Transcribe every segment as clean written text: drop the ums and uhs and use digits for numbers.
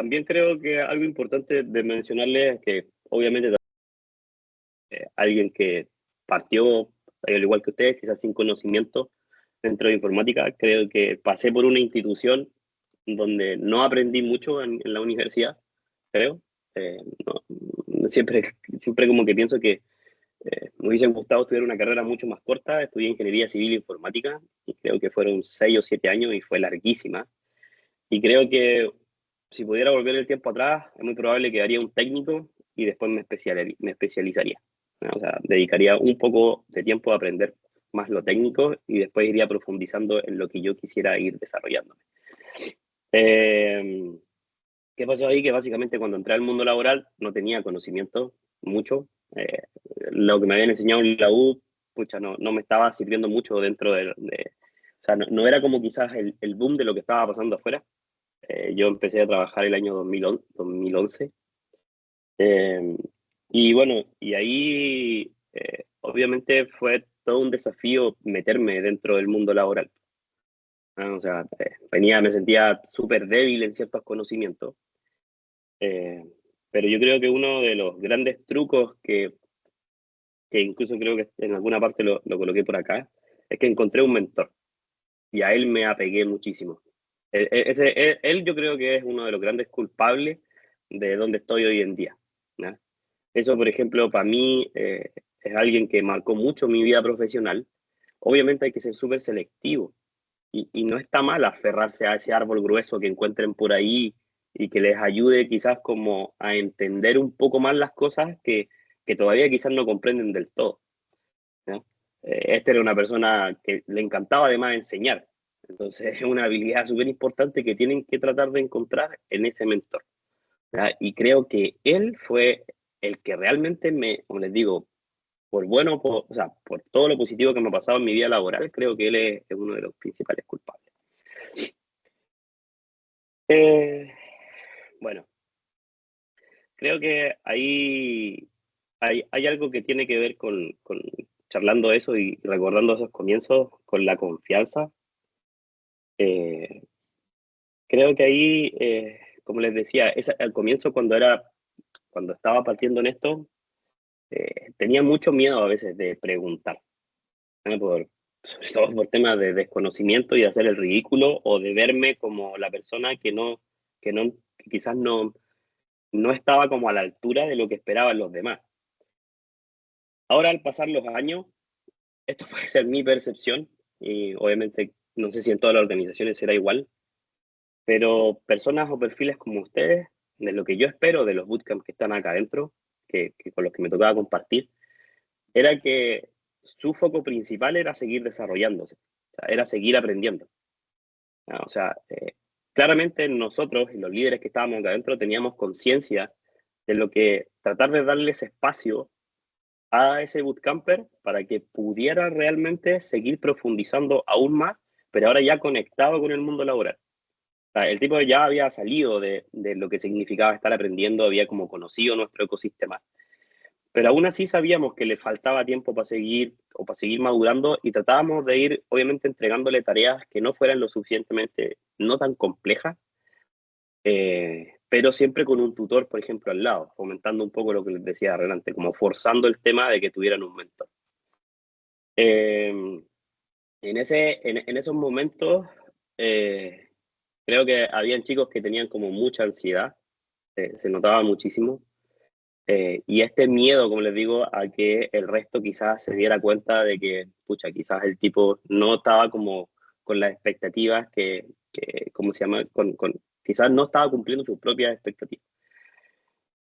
también creo que algo importante de mencionarles es que obviamente alguien que partió, al igual que ustedes, quizás sin conocimiento dentro de informática, creo que pasé por una institución donde no aprendí mucho en la universidad, creo. Siempre como que pienso que me hubiese gustado estudiar una carrera mucho más corta. Estudié ingeniería civil e informática y creo que fueron 6 o 7 años y fue larguísima. Y creo que si pudiera volver el tiempo atrás, es muy probable que haría un técnico y después me especializaría, ¿no? O sea, dedicaría un poco de tiempo a aprender más lo técnico y después iría profundizando en lo que yo quisiera ir desarrollándome. Eh, ¿Qué pasó ahí? Que básicamente cuando entré al mundo laboral no tenía conocimiento mucho. Eh, lo que me habían enseñado en la U, pucha, no me estaba sirviendo mucho dentro o sea, no era como quizás el boom de lo que estaba pasando afuera. Yo empecé a trabajar el año 2011. Eh, y bueno, y ahí obviamente fue todo un desafío meterme dentro del mundo laboral, ¿no? O sea, me sentía súper débil en ciertos conocimientos. Eh, pero yo creo que uno de los grandes trucos que incluso creo que en alguna parte lo coloqué por acá, es que encontré un mentor y a él me apegué muchísimo. Él yo creo que es uno de los grandes culpables de donde estoy hoy en día, ¿no? Eso, por ejemplo, para mí es alguien que marcó mucho mi vida profesional. Obviamente hay que ser súper selectivo y no está mal aferrarse a ese árbol grueso que encuentren por ahí y que les ayude quizás como a entender un poco más las cosas que todavía quizás no comprenden del todo, ¿no? Esta era una persona que le encantaba además enseñar. Entonces es una habilidad súper importante que tienen que tratar de encontrar en ese mentor, ¿ya? Y creo que él fue el que realmente como les digo, o sea, por todo lo positivo que me ha pasado en mi vida laboral, creo que él es uno de los principales culpables. Eh, bueno, creo que ahí hay algo que tiene que ver con charlando eso y recordando esos comienzos con la confianza. Eh, Creo que ahí, como les decía, al comienzo cuando estaba partiendo en esto, tenía mucho miedo a veces de preguntar, ¿no? Sobre todo por temas de desconocimiento y de hacer el ridículo o de verme como la persona que quizás no estaba como a la altura de lo que esperaban los demás. Ahora, al pasar los años, esto puede ser mi percepción y obviamente no sé si en todas las organizaciones será igual, pero personas o perfiles como ustedes, de lo que yo espero de los bootcamps que están acá adentro, que con los que me tocaba compartir, era que su foco principal era seguir desarrollándose, o sea, era seguir aprendiendo, ¿no? O sea, claramente nosotros y los líderes que estábamos acá adentro teníamos conciencia de lo que tratar de darles espacio a ese bootcamper para que pudiera realmente seguir profundizando aún más, pero ahora ya conectado con el mundo laboral. O sea, el tipo ya había salido de lo que significaba estar aprendiendo, había como conocido nuestro ecosistema. Pero aún así sabíamos que le faltaba tiempo para seguir madurando y tratábamos de ir, obviamente, entregándole tareas que no fueran lo suficientemente, no tan complejas, pero siempre con un tutor, por ejemplo, al lado, fomentando un poco lo que les decía adelante, como forzando el tema de que tuvieran un mentor. Eh, en esos momentos, eh, creo que habían chicos que tenían como mucha ansiedad, se notaba muchísimo. Y este miedo, como les digo, a que el resto quizás se diera cuenta de que, pucha, quizás el tipo no estaba como con las expectativas ¿cómo se llama? Quizás no estaba cumpliendo sus propias expectativas.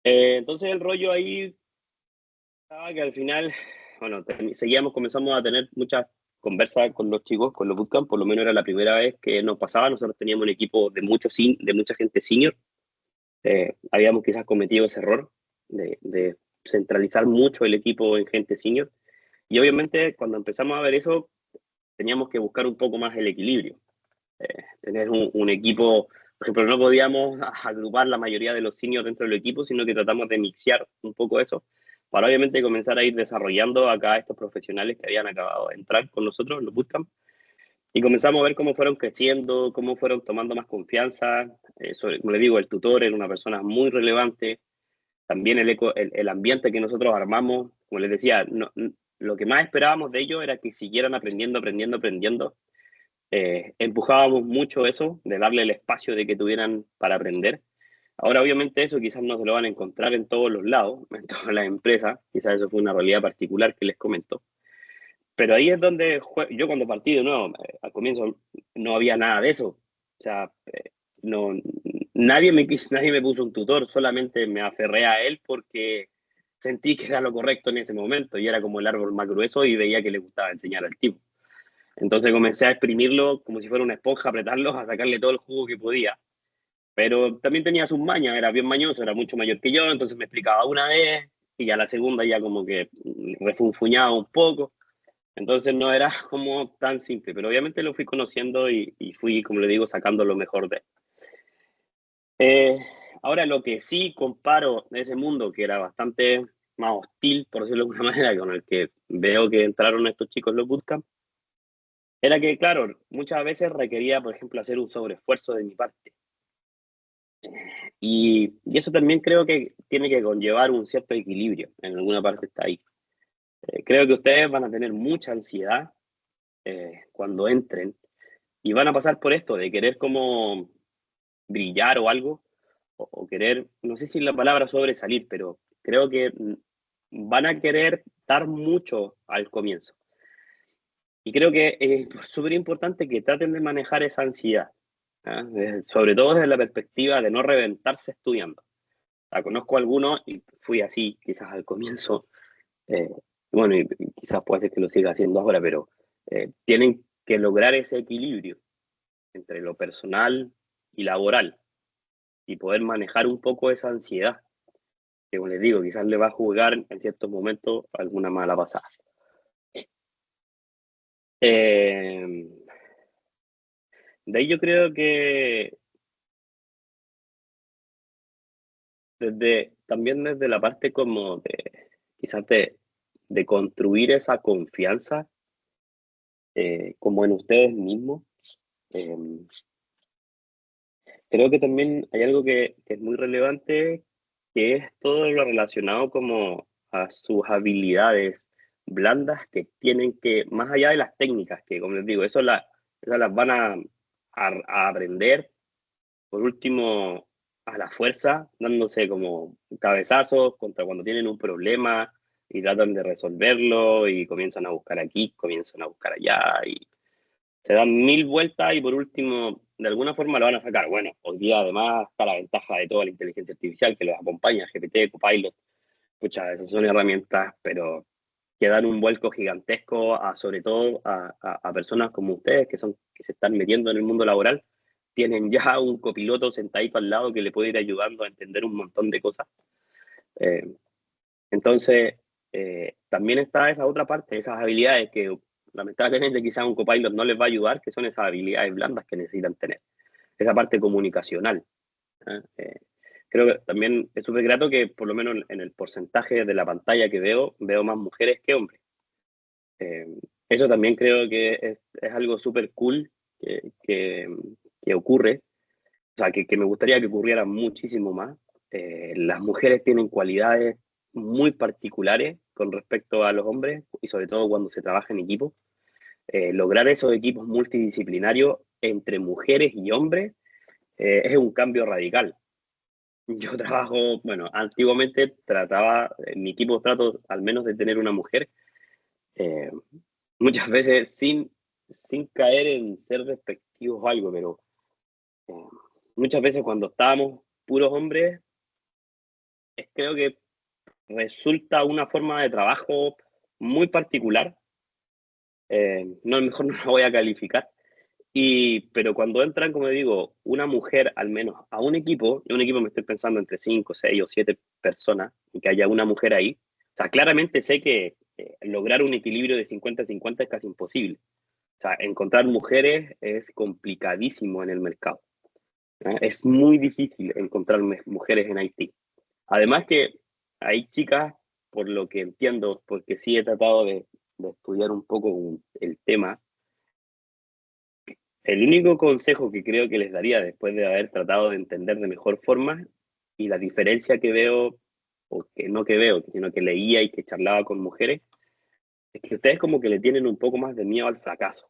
Entonces el rollo ahí estaba que al final, bueno, comenzamos a tener muchas conversas con los chicos, con los bootcamp, por lo menos era la primera vez que nos pasaba. Nosotros teníamos un equipo de mucha gente senior. Habíamos quizás cometido ese error de centralizar mucho el equipo en gente senior. Y obviamente cuando empezamos a ver eso, teníamos que buscar un poco más el equilibrio. Tener un equipo, por ejemplo, no podíamos agrupar la mayoría de los seniors dentro del equipo, sino que tratamos de mixear un poco eso, para obviamente comenzar a ir desarrollando acá estos profesionales que habían acabado de entrar con nosotros en los bootcamp. Y comenzamos a ver cómo fueron creciendo, cómo fueron tomando más confianza. Como le digo, el tutor era una persona muy relevante. También el ambiente que nosotros armamos, como les decía, lo que más esperábamos de ellos era que siguieran aprendiendo, aprendiendo, aprendiendo. Empujábamos mucho eso, de darle el espacio de que tuvieran para aprender. Ahora, obviamente, eso quizás no se lo van a encontrar en todos los lados, en todas las empresas. Quizás eso fue una realidad particular que les comento. Pero ahí es donde yo cuando partí de nuevo, al comienzo no había nada de eso. O sea, no, nadie me puso un tutor, solamente me aferré a él porque sentí que era lo correcto en ese momento y era como el árbol más grueso y veía que le gustaba enseñar al tipo. Entonces comencé a exprimirlo como si fuera una esponja, apretarlo, a sacarle todo el jugo que podía. Pero también tenía sus mañas, era bien mañoso, era mucho mayor que yo, entonces me explicaba una vez y ya la segunda ya como que refunfuñaba un poco. Entonces no era como tan simple, pero obviamente lo fui conociendo y fui, como le digo, sacando lo mejor de él. Eh, Ahora lo que sí comparo de ese mundo, que era bastante más hostil, por decirlo de alguna manera, con el que veo que entraron estos chicos en los bootcamp, era que, claro, muchas veces requería, por ejemplo, hacer un sobreesfuerzo de mi parte. Y eso también creo que tiene que conllevar un cierto equilibrio, en alguna parte está ahí. Creo que ustedes van a tener mucha ansiedad cuando entren y van a pasar por esto de querer como brillar o algo, o querer, no sé si la palabra sobresalir, pero creo que van a querer dar mucho al comienzo. Y creo que es súper importante que traten de manejar esa ansiedad, ¿ah? Sobre todo desde la perspectiva de no reventarse estudiando. Conozco a algunos y fui así quizás al comienzo, eh, bueno, y quizás puede ser que lo siga haciendo ahora, pero tienen que lograr ese equilibrio entre lo personal y laboral y poder manejar un poco esa ansiedad, que como les digo, quizás le va a jugar en ciertos momentos alguna mala pasada. Eh, de ahí yo creo que también desde la parte como de, quizás de construir esa confianza como en ustedes mismos, eh, creo que también hay algo que es muy relevante, que es todo lo relacionado como a sus habilidades blandas que tienen que, más allá de las técnicas, que como les digo, esas las van a aprender, por último, a la fuerza, dándose como cabezazos contra cuando tienen un problema y tratan de resolverlo y comienzan a buscar aquí, comienzan a buscar allá y se dan mil vueltas y por último, de alguna forma lo van a sacar. Bueno, hoy día además está la ventaja de toda la inteligencia artificial que los acompaña, GPT, Copilot, pucha, esas son herramientas, pero que dan un vuelco gigantesco a, sobre todo a personas como ustedes que se están metiendo en el mundo laboral, tienen ya un copiloto sentadito al lado que le puede ir ayudando a entender un montón de cosas. Eh, entonces, también está esa otra parte, esas habilidades que lamentablemente quizás un copilot no les va a ayudar, que son esas habilidades blandas que necesitan tener, esa parte comunicacional. ¿Eh? Creo que también es súper grato que por lo menos en el porcentaje de la pantalla que veo más mujeres que hombres. Eh, Eso también creo que es algo súper cool que ocurre, o sea, que me gustaría que ocurriera muchísimo más. Las mujeres tienen cualidades muy particulares con respecto a los hombres y sobre todo cuando se trabaja en equipo. Lograr esos equipos multidisciplinarios entre mujeres y hombres es un cambio radical. Yo trabajo, bueno, antiguamente trataba, en mi equipo trato al menos de tener una mujer, eh, muchas veces sin caer en ser despectivos o algo, pero eh, muchas veces cuando estábamos puros hombres, creo que resulta una forma de trabajo muy particular. No, mejor no la voy a calificar. Pero cuando entran, como digo, una mujer al menos a un equipo me estoy pensando entre 5, 6 o 7 personas, y que haya una mujer ahí, o sea, claramente sé que lograr un equilibrio de 50-50 es casi imposible. O sea, encontrar mujeres es complicadísimo en el mercado. Es muy difícil encontrar mujeres en Haití. Además que hay chicas, por lo que entiendo, porque sí he tratado de estudiar un poco el tema, El único consejo que creo que les daría después de haber tratado de entender de mejor forma y la diferencia que veo, o que no que veo, sino que leía y que charlaba con mujeres, es que ustedes como que le tienen un poco más de miedo al fracaso,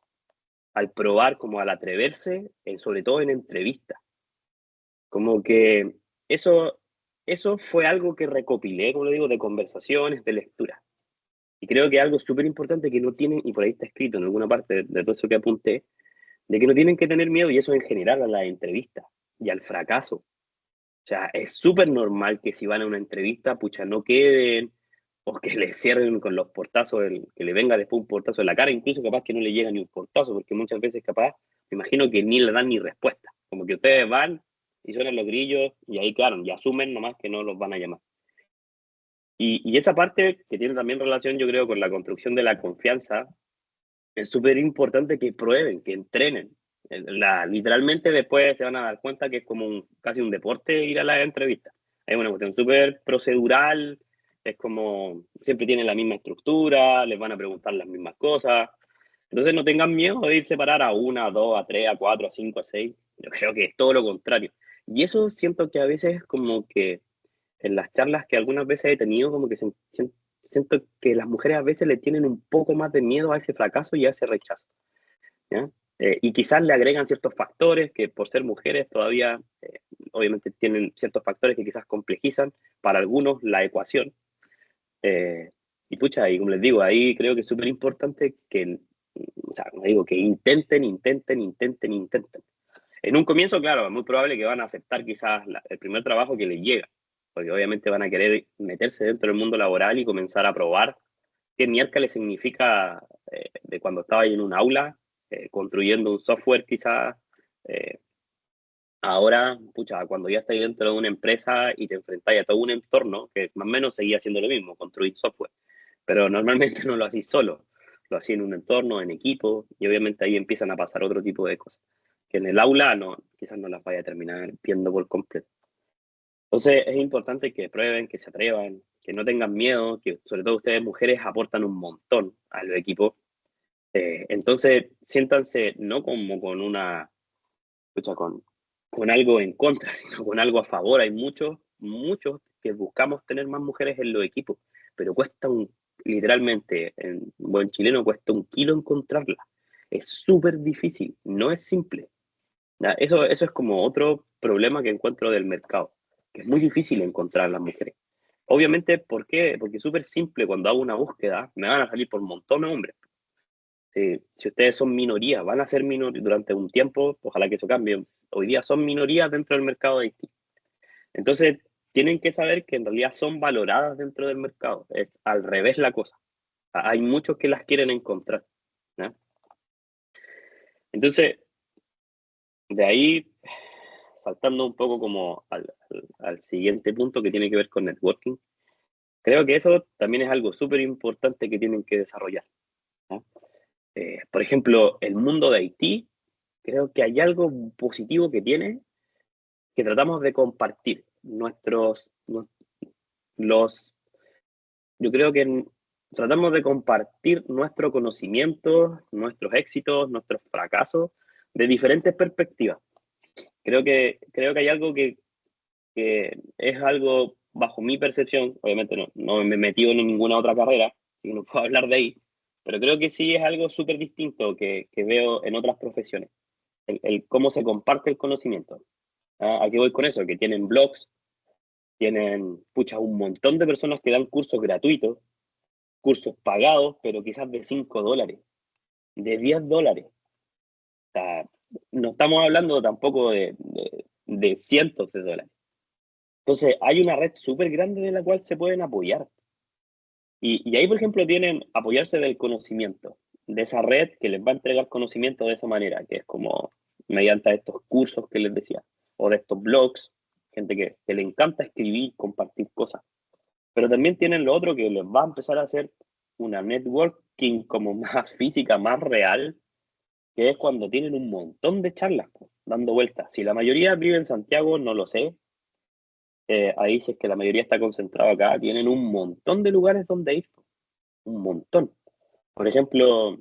al probar, como al atreverse, sobre todo en entrevistas. Como que eso, eso fue algo que recopilé, como lo digo, de conversaciones, de lectura. Y creo que algo súper importante que no tienen, y por ahí está escrito en alguna parte de todo eso que apunté, de que no tienen que tener miedo, y eso en general a la entrevista y al fracaso. O sea, es súper normal que si van a una entrevista, pucha, no queden, o que le cierren con los portazos, que le venga después un portazo en la cara, incluso capaz que no le llega ni un portazo, porque muchas veces capaz, me imagino que ni le dan ni respuesta. Como que ustedes van y suenan los grillos y ahí quedaron, y asumen nomás que no los van a llamar. Y esa parte que tiene también relación, yo creo, con la construcción de la confianza, es súper importante que prueben, que entrenen. Literalmente después se van a dar cuenta que es como casi un deporte ir a la entrevista. Es una cuestión súper procedural, es como siempre tienen la misma estructura, les van a preguntar las mismas cosas. Entonces no tengan miedo de irse a parar a una, a dos, a tres, a cuatro, a cinco, a seis. Yo creo que es todo lo contrario. Y eso siento que a veces como que en las charlas que algunas veces he tenido, como que siento que las mujeres a veces le tienen un poco más de miedo a ese fracaso y a ese rechazo, ¿ya? Y quizás le agregan ciertos factores que por ser mujeres todavía, obviamente tienen ciertos factores que quizás complejizan para algunos la ecuación. Eh, y pucha, y como les digo, ahí creo que es súper importante que, o sea, como digo, que intenten, intenten, intenten, intenten. En un comienzo, claro, es muy probable que van a aceptar quizás el primer trabajo que les llega, porque obviamente van a querer meterse dentro del mundo laboral y comenzar a probar qué miércoles significa de cuando estaba ahí en un aula, construyendo un software quizás, eh, ahora, pucha, cuando ya estáis dentro de una empresa y te enfrentáis a todo un entorno, que más o menos seguía haciendo lo mismo, construir software, pero normalmente no lo hacéis solo, lo hacéis en un entorno, en equipo, y obviamente ahí empiezan a pasar otro tipo de cosas, que en el aula no, quizás no las vaya a terminar viendo por completo. Entonces es importante que prueben, que se atrevan, que no tengan miedo, que sobre todo ustedes mujeres aportan un montón al equipo. Entonces siéntanse no como con una, escucha, con algo en contra, sino con algo a favor. Hay muchos, muchos que buscamos tener más mujeres en los equipos, pero cuesta literalmente, en buen chileno, cuesta un kilo encontrarla. Es súper difícil, no es simple. ¿Ya? Eso es como otro problema que encuentro del mercado, que es muy difícil encontrar a las mujeres. Obviamente, ¿por qué? Porque es súper simple, cuando hago una búsqueda, me van a salir por montón de hombres. Si ustedes son minorías, van a ser minorías durante un tiempo, ojalá que eso cambie. Hoy día son minorías dentro del mercado de Haití. Entonces, tienen que saber que en realidad son valoradas dentro del mercado. Es al revés la cosa. Hay muchos que las quieren encontrar, ¿no? Entonces, de ahí, saltando un poco como al siguiente punto que tiene que ver con networking, creo que eso también es algo súper importante que tienen que desarrollar, ¿no? Por ejemplo, el mundo de Haití, creo que hay algo positivo que tiene, que tratamos de compartir los, yo creo que tratamos de compartir nuestro conocimiento, nuestros éxitos, nuestros fracasos, de diferentes perspectivas. Creo que hay algo que es algo, bajo mi percepción, obviamente no me he metido en ninguna otra carrera, así que no puedo hablar de ahí, pero creo que sí es algo súper distinto que veo en otras profesiones, el cómo se comparte el conocimiento. ¿Ah? ¿A qué voy con eso? Que tienen blogs, tienen, pucha, un montón de personas que dan cursos gratuitos, cursos pagados, pero quizás de $5, de $10. O sea, no estamos hablando tampoco de cientos de dólares. Entonces, hay una red súper grande de la cual se pueden apoyar. Y ahí, por ejemplo, tienen apoyarse del conocimiento, de esa red que les va a entregar conocimiento de esa manera, que es como mediante estos cursos que les decía, o de estos blogs, gente que le encanta escribir, compartir cosas. Pero también tienen lo otro que les va a empezar a hacer una networking como más física, más real, que es cuando tienen un montón de charlas dando vueltas. Si la mayoría vive en Santiago, no lo sé. Ahí si es que la mayoría está concentrada acá, tienen un montón de lugares donde ir, un montón. Por ejemplo,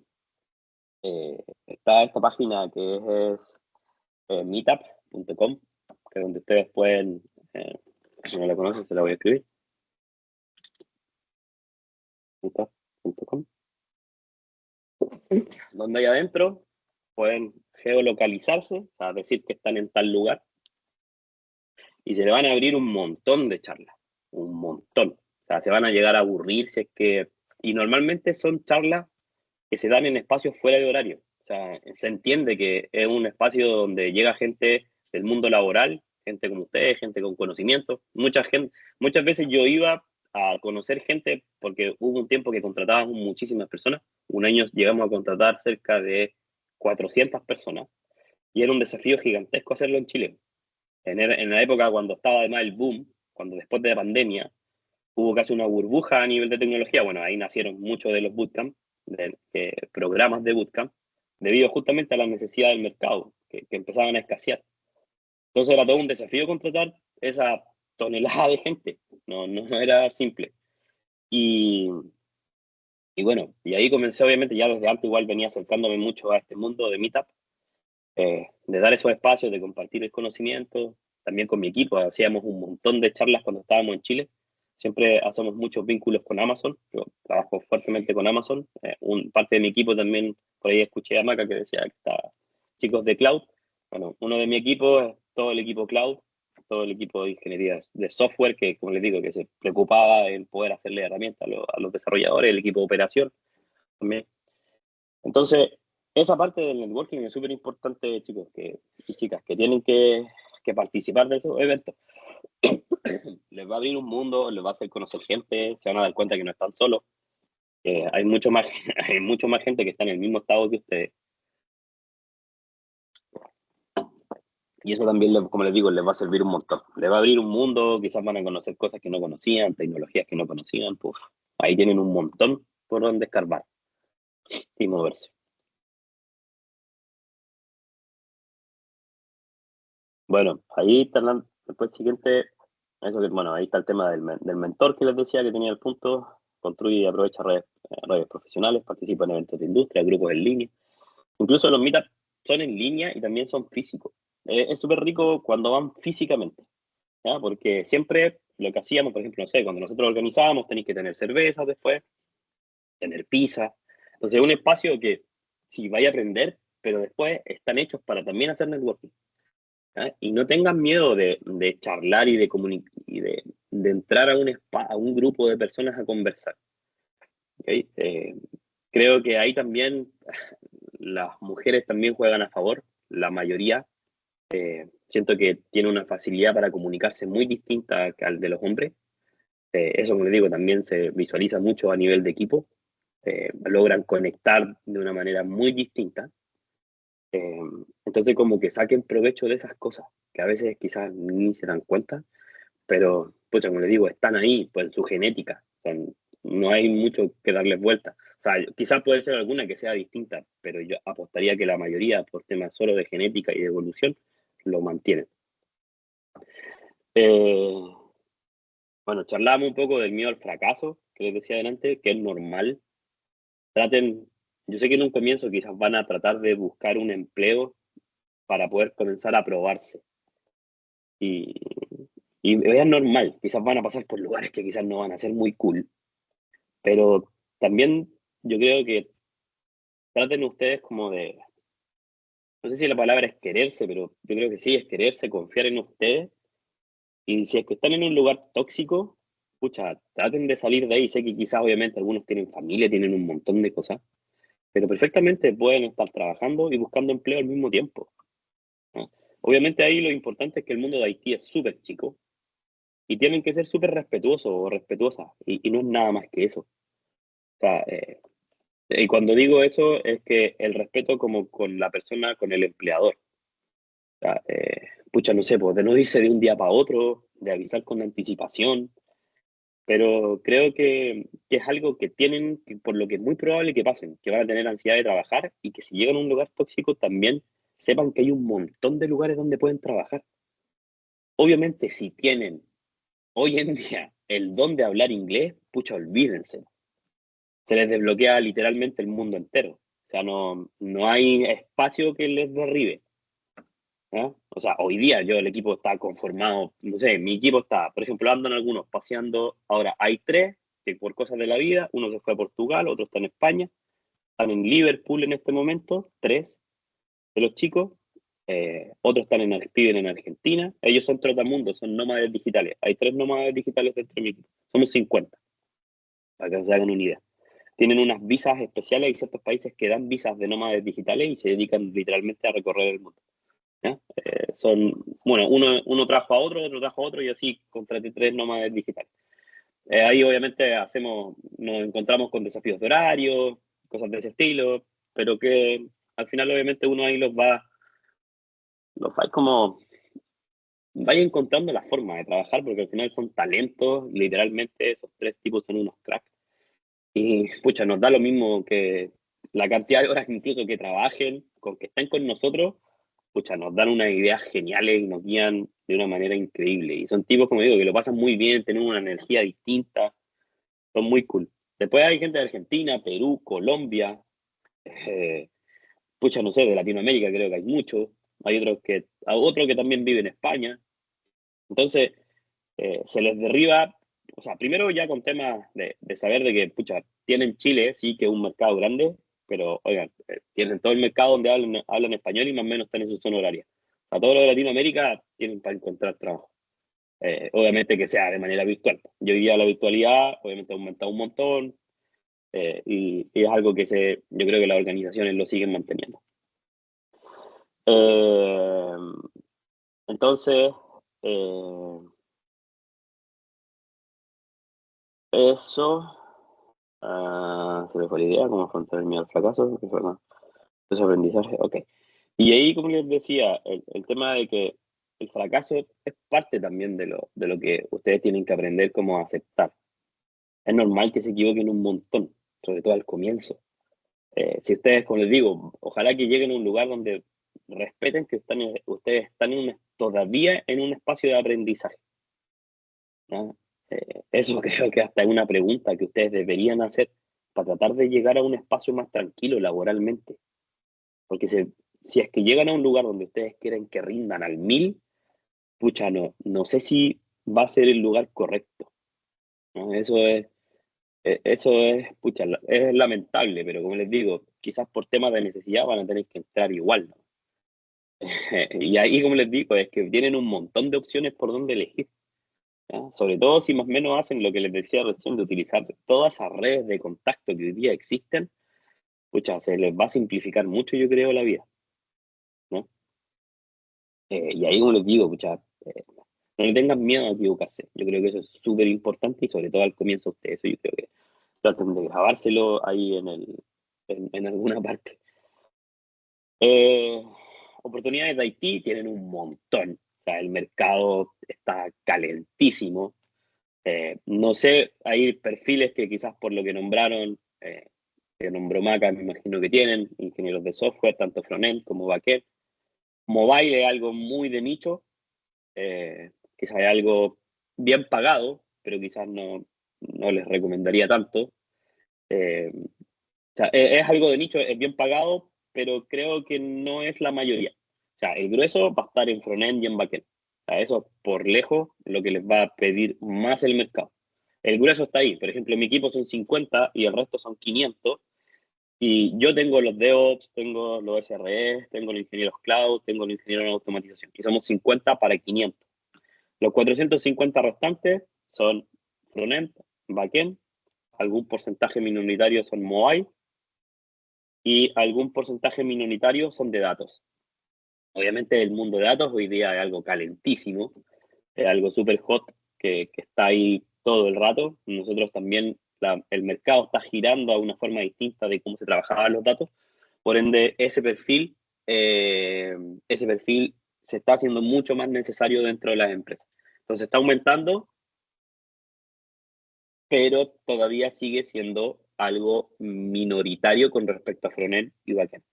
está esta página que es meetup.com, que es donde ustedes pueden, si no la conocen, se la voy a escribir. Meetup.com, donde ahí adentro pueden geolocalizarse, o sea, decir que están en tal lugar, y se le van a abrir un montón de charlas, un montón. O sea, se van a llegar a aburrir si es que... Y normalmente son charlas que se dan en espacios fuera de horario. O sea, se entiende que es un espacio donde llega gente del mundo laboral, gente como ustedes, gente con conocimiento. Muchas veces yo iba a conocer gente porque hubo un tiempo que contratábamos muchísimas personas. Un año llegamos a contratar cerca de 400 personas y era un desafío gigantesco hacerlo en Chile. En la época cuando estaba además el boom, cuando después de la pandemia hubo casi una burbuja a nivel de tecnología, bueno, ahí nacieron muchos de los bootcamp, programas de bootcamp, debido justamente a la necesidad del mercado, que empezaban a escasear. Entonces era todo un desafío contratar esa tonelada de gente, no era simple. Y, y bueno, y ahí comencé obviamente, ya desde antes igual venía acercándome mucho a este mundo de Meetup, de dar esos espacios, de compartir el conocimiento, también con mi equipo, hacíamos un montón de charlas cuando estábamos en Chile, siempre hacemos muchos vínculos con Amazon, yo trabajo fuertemente con Amazon, parte de mi equipo también, por ahí escuché a Maca que decía que está chicos de Cloud, bueno, uno de mi equipo es todo el equipo Cloud, todo el equipo de ingeniería de software, que como les digo, que se preocupaba en poder hacerle herramientas a los desarrolladores, el equipo de operación también. Entonces, esa parte del networking es súper importante, chicos y chicas, que tienen que participar de esos eventos. Les va a abrir un mundo, les va a hacer conocer gente, se van a dar cuenta que no están solos. Hay hay mucho más gente que está en el mismo estado que ustedes. Y eso también, como les digo, les va a servir un montón. Les va a abrir un mundo, quizás van a conocer cosas que no conocían, tecnologías que no conocían. Pues, ahí tienen un montón por donde escarbar y moverse. Bueno, ahí está después siguiente, eso que, bueno, ahí está el tema del mentor que les decía que tenía el punto, construye y aprovecha redes profesionales, participa en eventos de industria, grupos en línea. Incluso los meetups son en línea y también son físicos. Es súper rico cuando van físicamente, ¿ya? Porque siempre lo que hacíamos, por ejemplo, no sé, cuando nosotros organizábamos tenéis que tener cervezas después, tener pizza. Entonces es un espacio que si vais a aprender, pero después están hechos para también hacer networking. ¿Ah? Y no tengan miedo de charlar y de entrar a un grupo de personas a conversar. ¿Okay? Creo que ahí también las mujeres también juegan a favor, la mayoría. Siento que tiene una facilidad para comunicarse muy distinta al de los hombres. Eso, como les digo, también se visualiza mucho a nivel de equipo. Logran conectar de una manera muy distinta. Eh, entonces, como que saquen provecho de esas cosas, que a veces quizás ni se dan cuenta, pero, pues como les digo, están ahí, pues en su genética. O sea, no hay mucho que darles vuelta. O sea, quizás puede ser alguna que sea distinta, pero yo apostaría que la mayoría, por temas solo de genética y de evolución, lo mantienen. Eh, bueno, charlábamos un poco del miedo al fracaso, que les decía adelante, que es normal. Traten, yo sé que en un comienzo quizás van a tratar de buscar un empleo para poder comenzar a probarse. Y, y es normal, quizás van a pasar por lugares que quizás no van a ser muy cool, pero también yo creo que traten ustedes como de, no sé si la palabra es quererse, pero yo creo que sí, es quererse, confiar en ustedes. Y si es que están en un lugar tóxico, pucha, traten de salir de ahí. Sé que quizás obviamente algunos tienen familia, tienen un montón de cosas, pero perfectamente pueden estar trabajando y buscando empleo al mismo tiempo, ¿no? Obviamente ahí lo importante es que el mundo de Haití es súper chico y tienen que ser súper respetuosos o respetuosas y no es nada más que eso. O sea, y cuando digo eso es que el respeto como con la persona, con el empleador. O sea, pucha, no sé, pues de no irse de un día para otro, de avisar con anticipación, pero creo que es algo que tienen, por lo que es muy probable que pasen, que van a tener ansiedad de trabajar y que si llegan a un lugar tóxico también sepan que hay un montón de lugares donde pueden trabajar. Obviamente, si tienen hoy en día el don de hablar inglés, pucha, olvídense. Se les desbloquea literalmente el mundo entero. sea, no hay espacio que les derribe. ¿Ya? O sea, hoy día el equipo está conformado, no sé, mi equipo está, por ejemplo, andan algunos paseando, ahora hay tres que por cosas de la vida, uno se fue a Portugal, otro está en España, están en Liverpool en este momento, tres de los chicos, otros viven en Argentina, ellos son trotamundos, son nómades digitales, hay tres nómades digitales dentro de mi equipo, somos 50, para que se hagan una idea. Tienen unas visas especiales, hay ciertos países que dan visas de nómades digitales y se dedican literalmente a recorrer el mundo. ¿Ya? Bueno, uno trajo a otro, otro trajo a otro y así contraté tres nómades digitales. Ahí obviamente nos encontramos con desafíos de horario, cosas de ese estilo, pero que al final obviamente uno ahí los va como, vaya encontrando la forma de trabajar, porque al final son talentos, literalmente esos tres tipos son unos cracks. Y pucha, nos da lo mismo que la cantidad de horas incluso que trabajen, con que estén con nosotros, pucha, nos dan unas ideas geniales y nos guían de una manera increíble. Y son tipos, como digo, que lo pasan muy bien, tienen una energía distinta, son muy cool. Después hay gente de Argentina, Perú, Colombia, eh, pucha, no sé, de Latinoamérica creo que hay muchos. Hay otro que también vive en España. Entonces, se les derriba, o sea, primero ya con temas de saber de que, pucha, tienen Chile, sí, que es un mercado grande, pero, oigan, tienen todo el mercado donde hablan español y más o menos están en su zona horaria. O sea, todo lo de Latinoamérica tienen para encontrar trabajo. Obviamente que sea de manera virtual. Yo hoy día la virtualidad, obviamente ha aumentado un montón, y es algo que yo creo que las organizaciones lo siguen manteniendo. Eh, entonces, eh, eso. Se me fue la idea, cómo afrontar el miedo al fracaso, que fue ese aprendizaje, ok. Y ahí, como les decía, el tema de que el fracaso es parte también de lo que ustedes tienen que aprender cómo aceptar. Es normal que se equivoquen un montón, sobre todo al comienzo. Si ustedes, como les digo, ojalá que lleguen a un lugar donde respeten que ustedes están todavía en un espacio de aprendizaje, ¿no? Eso creo que hasta es una pregunta que ustedes deberían hacer para tratar de llegar a un espacio más tranquilo laboralmente. Porque si es que llegan a un lugar donde ustedes quieren que rindan al 1000, pucha, no sé si va a ser el lugar correcto, ¿no? Eso es, pucha, es lamentable, pero como les digo, quizás por temas de necesidad van a tener que entrar igual, ¿no? Y ahí, como les digo, es que tienen un montón de opciones por donde elegir, ¿ya? Sobre todo si más o menos hacen lo que les decía recién, de utilizar todas esas redes de contacto que hoy día existen, pucha, se les va a simplificar mucho, yo creo, la vida, ¿no? Y ahí, como les digo, pucha, no le tengan miedo a equivocarse. Yo creo que eso es súper importante y sobre todo al comienzo ustedes, eso yo creo que traten de grabárselo ahí en alguna parte. Eh, Oportunidades de Haití tienen un montón. O sea, el mercado está calentísimo. No sé, hay perfiles que quizás por lo que nombraron, que nombró Maca, me imagino que tienen, ingenieros de software, tanto frontend como backend. Mobile es algo muy de nicho, quizás es algo bien pagado, pero quizás no les recomendaría tanto. O sea, es algo de nicho, es bien pagado, pero creo que no es la mayoría. O sea, el grueso va a estar en frontend y en backend. O sea, eso por lejos lo que les va a pedir más el mercado. El grueso está ahí. Por ejemplo, mi equipo son 50 y el resto son 500. Y yo tengo los DevOps, tengo los SRE, tengo los ingenieros cloud, tengo los ingenieros en automatización. Y somos 50 para 500. Los 450 restantes son frontend, backend, algún porcentaje minoritario son mobile y algún porcentaje minoritario son de datos. Obviamente el mundo de datos hoy día es algo calentísimo, es algo súper hot que está ahí todo el rato. Nosotros también, el mercado está girando a una forma distinta de cómo se trabajaban los datos. Por ende, ese perfil se está haciendo mucho más necesario dentro de las empresas. Entonces está aumentando, pero todavía sigue siendo algo minoritario con respecto a frontend y backend,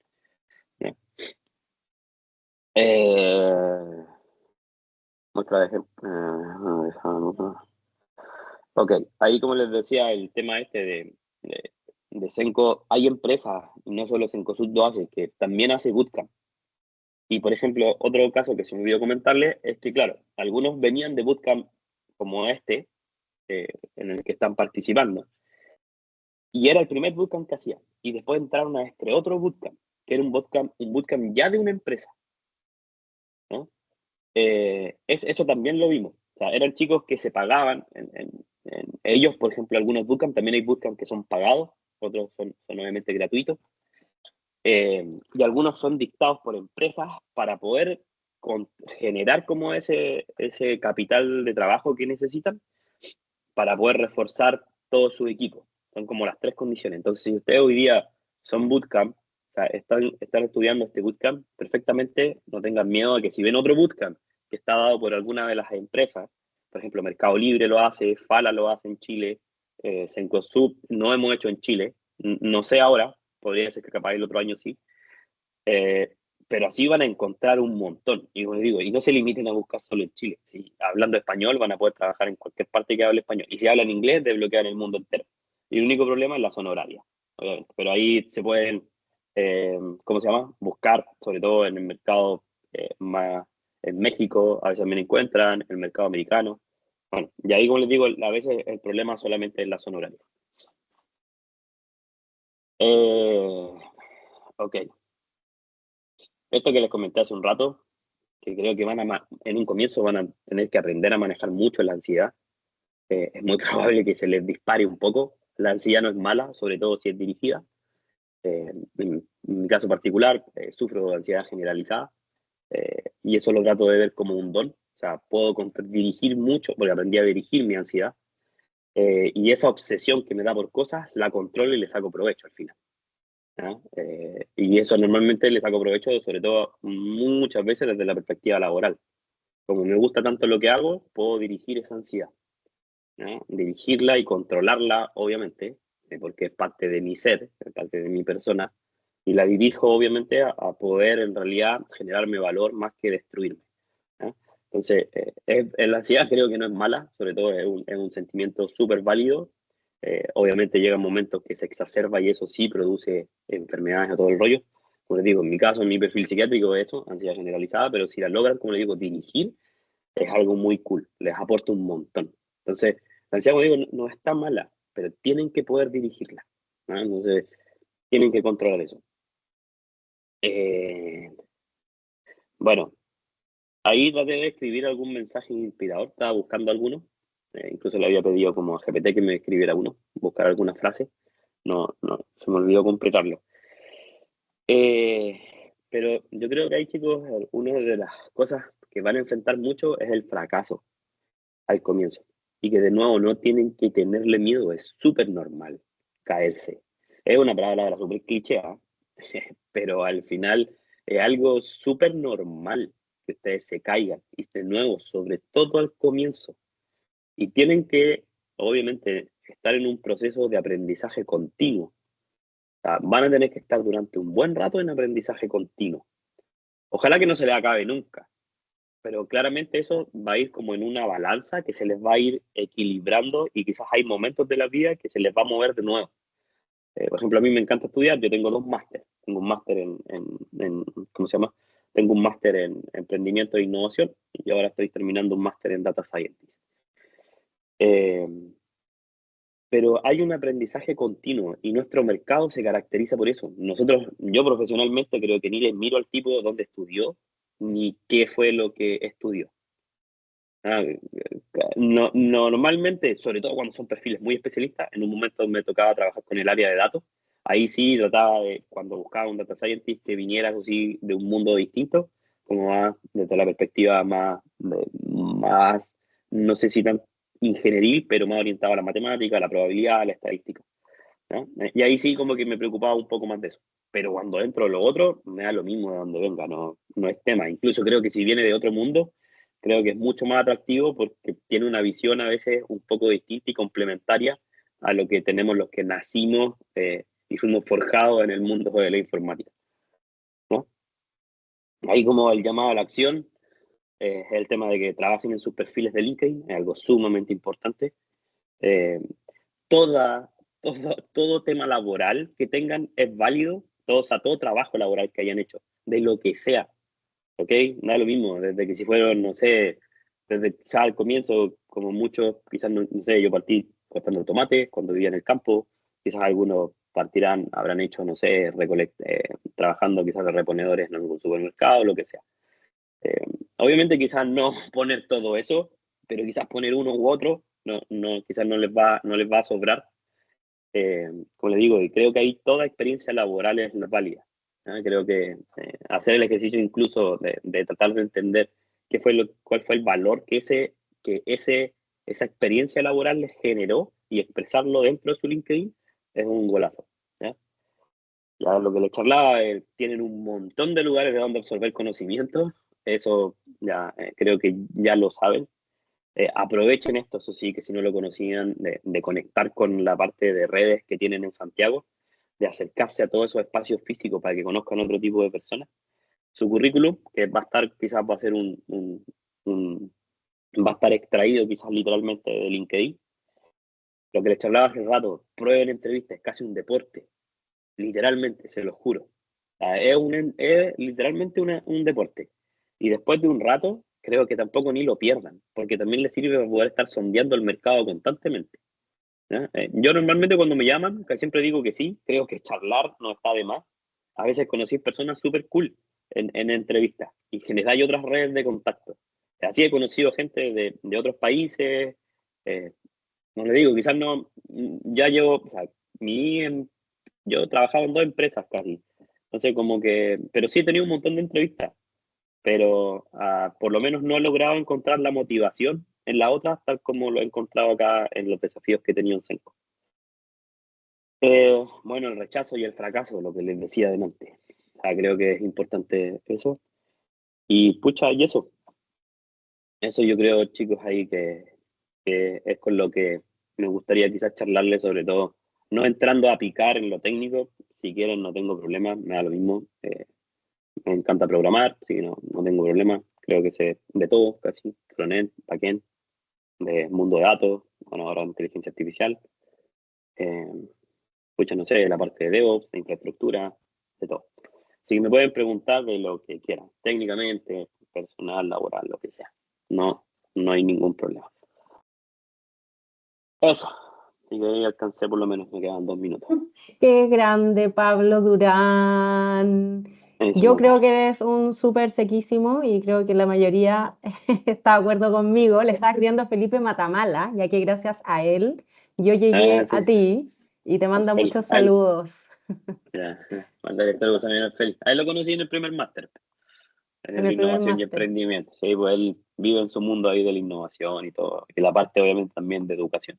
¿no? Eh, Otra vez, ok, ahí como les decía, el tema este de de Senco hay empresas, y no solo Cencosud lo hace, que también hace bootcamp. Y, por ejemplo, otro caso que se me olvidó comentarle es que, claro, algunos venían de bootcamp como este, en el que están participando, y era el primer bootcamp que hacían. Y después entraron a este otro bootcamp, que era un bootcamp ya de una empresa, ¿no? Eso también lo vimos. O sea, eran chicos que se pagaban. Ellos, por ejemplo, algunos bootcamp, también hay bootcamp que son pagados, otros son obviamente gratuitos. Y algunos son dictados por empresas para poder generar como ese capital de trabajo que necesitan para poder reforzar todo su equipo. Son como las tres condiciones. Entonces, si ustedes hoy día son bootcamp, o sea, están estudiando este bootcamp, perfectamente no tengan miedo a que si ven otro bootcamp que está dado por alguna de las empresas, por ejemplo, Mercado Libre lo hace, Fala lo hace en Chile, Cencosud no hemos hecho en Chile, no sé ahora, podría ser que capaz el otro año sí, eh, pero así van a encontrar un montón. Y como digo, y no se limiten a buscar solo en Chile. Si hablando español van a poder trabajar en cualquier parte que hable español. Y si hablan inglés, desbloquean el mundo entero. Y el único problema es la zona horaria, obviamente. Pero ahí se pueden, ¿cómo se llama? Buscar, sobre todo en el mercado más en México, a veces también encuentran, en el mercado americano. Bueno, y ahí, como les digo, a veces el problema solamente es la zona horaria. Ok. Esto que les comenté hace un rato, que creo que en un comienzo van a tener que aprender a manejar mucho la ansiedad. Es muy probable que se les dispare un poco. La ansiedad no es mala, sobre todo si es dirigida. En mi caso particular, sufro de ansiedad generalizada y eso lo trato de ver como un don. O sea, puedo dirigir mucho, porque aprendí a dirigir mi ansiedad y esa obsesión que me da por cosas, la controlo y le saco provecho al final. ¿Ya? Y eso normalmente le saco provecho, sobre todo muchas veces desde la perspectiva laboral. Como me gusta tanto lo que hago, puedo dirigir esa ansiedad, ¿no? Dirigirla y controlarla, obviamente, porque es parte de mi ser, es parte de mi persona, y la dirijo, obviamente, a poder en realidad generarme valor más que destruirme, ¿no? Entonces, la ansiedad creo que no es mala, sobre todo es un sentimiento súper válido. Obviamente llegan momentos que se exacerba y eso sí produce enfermedades a todo el rollo. Como les digo, en mi caso, en mi perfil psiquiátrico, eso, ansiedad generalizada, pero si la logran, como les digo, dirigir, es algo muy cool, les aporta un montón. Entonces, la ansiedad, como digo, no está mala, pero tienen que poder dirigirla, ¿no? Entonces, tienen que controlar eso. Eh, bueno, ahí traté de escribir algún mensaje inspirador, estaba buscando alguno, incluso le había pedido como a GPT que me escribiera uno, buscar alguna frase, no, se me olvidó completarlo. Pero yo creo que ahí, chicos, una de las cosas que van a enfrentar mucho es el fracaso al comienzo. Y que de nuevo no tienen que tenerle miedo, es súper normal caerse. Es una palabra súper cliché, ¿ah? Pero al final es algo súper normal que ustedes se caigan. Y de nuevo, sobre todo al comienzo. Y tienen que, obviamente, estar en un proceso de aprendizaje continuo. O sea, van a tener que estar durante un buen rato en aprendizaje continuo. Ojalá que no se les acabe nunca, pero claramente eso va a ir como en una balanza que se les va a ir equilibrando y quizás hay momentos de la vida que se les va a mover de nuevo. Por ejemplo, a mí me encanta estudiar, yo tengo dos másteres. Tengo un máster ¿cómo se llama? Tengo un máster en emprendimiento e innovación y ahora estoy terminando un máster en data scientist. Eh, pero hay un aprendizaje continuo y nuestro mercado se caracteriza por eso. Yo profesionalmente creo que ni les miro al tipo de dónde estudió ni qué fue lo que estudió. Ah, normalmente, sobre todo cuando son perfiles muy especialistas, en un momento me tocaba trabajar con el área de datos. Ahí sí trataba de, cuando buscaba un data scientist que viniera así de un mundo distinto, como más desde la perspectiva más, no sé si tan ingenieril, pero más orientado a la matemática, a la probabilidad, a la estadística, ¿no? Y ahí sí como que me preocupaba un poco más de eso. Pero cuando entro en lo otro, me da lo mismo de donde venga, no es tema. Incluso creo que si viene de otro mundo, creo que es mucho más atractivo porque tiene una visión a veces un poco distinta y complementaria a lo que tenemos los que nacimos y fuimos forjados en el mundo de la informática, ¿no? Ahí como el llamado a la acción es el tema de que trabajen en sus perfiles de LinkedIn, es algo sumamente importante. Eh, toda todo tema laboral que tengan es válido, todo, o sea, todo trabajo laboral que hayan hecho, de lo que sea, ¿ok? No es lo mismo, desde que si fueron, no sé, desde quizás al comienzo, como muchos, quizás, no sé, yo partí cortando tomate cuando vivía en el campo, quizás algunos partirán, habrán hecho, no sé, trabajando quizás de reponedores en algún supermercado, lo que sea. Eh, Obviamente quizás no poner todo eso, pero quizás poner uno u otro, quizás no les va a sobrar. Como le digo, y creo que ahí toda experiencia laboral es válida. ¿No? Creo que hacer el ejercicio incluso de tratar de entender cuál fue el valor esa experiencia laboral les generó y expresarlo dentro de su LinkedIn es un golazo. ¿Ya? Ya lo que les charlaba, tienen un montón de lugares de donde absorber conocimiento, eso ya creo que ya lo saben. Aprovechen esto, eso sí, que si no lo conocían, de conectar con la parte de redes que tienen en Santiago, de acercarse a todos esos espacios físicos para que conozcan otro tipo de personas. Su currículum, que va a estar, quizás va a ser va a estar extraído quizás literalmente de LinkedIn. Lo que les hablaba hace rato, prueben entrevistas, es casi un deporte, literalmente, se lo juro. Es literalmente un deporte. Y después de un rato, creo que tampoco ni lo pierdan, porque también les sirve para poder estar sondeando el mercado constantemente. ¿Ya? Yo normalmente cuando me llaman, que siempre digo que sí, creo que charlar no está de más. A veces conocí personas súper cool en entrevistas y generáis otras redes de contacto. Así he conocido gente de otros países. No le digo, quizás no, ya llevo, o sea, mi, yo he trabajado en 2 empresas casi. Entonces, como que, pero sí he tenido un montón de entrevistas, pero por lo menos no he logrado encontrar la motivación en la otra, tal como lo he encontrado acá en los desafíos que he tenido en Senco. Bueno, el rechazo y el fracaso, lo que les decía delante. O sea, creo que es importante eso. Y pucha, y eso yo creo, chicos, ahí que es con lo que me gustaría quizás charlarles, sobre todo, no entrando a picar en lo técnico, si quieren no tengo problema, me da lo mismo. Me encanta programar, así que no tengo problema. Creo que sé de todo, casi, frontend, backend, de mundo de datos, bueno, ahora inteligencia artificial. Eh, Pucha, no sé, la parte de DevOps, de infraestructura, de todo. Así que me pueden preguntar de lo que quieran, técnicamente, personal, laboral, lo que sea. No hay ningún problema. Eso. Así que ahí alcancé por lo menos, me quedan 2 minutos. Qué grande, Pablo Durán. Eso, Yo creo papá. que eres un súper sequísimo y creo que la mayoría está de acuerdo conmigo. Le estaba escribiendo a Felipe Matamala, ya que gracias a él yo Ah, llegué a sí, ti y te a manda Feli. muchos saludos. Ya, mandaré saludos también a Feli. A él lo conocí en el primer máster, en En el de el primer innovación y máster. emprendimiento. Sí, pues él vive en su mundo ahí de la innovación y todo. Y la parte, obviamente, también de educación.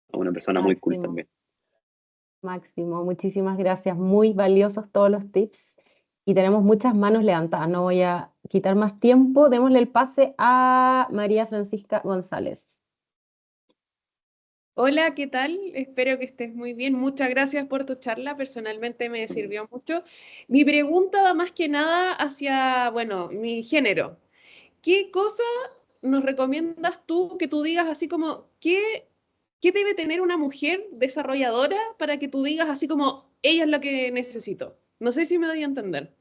Es una persona muy cool Máximo, también. máximo. Muchísimas gracias. Muy valiosos todos los tips y tenemos muchas manos levantadas. No voy a quitar más tiempo. Démosle el pase a María Francisca González. Hola, ¿qué tal? Espero que estés muy bien. Muchas gracias por tu charla. Personalmente me Mm. sirvió mucho. Mi pregunta va más que nada hacia, bueno, mi género. ¿Qué cosa nos recomiendas tú que tú digas así como, qué debe tener una mujer desarrolladora para que tú digas así como, ella es lo que necesito? No sé si me doy a entender.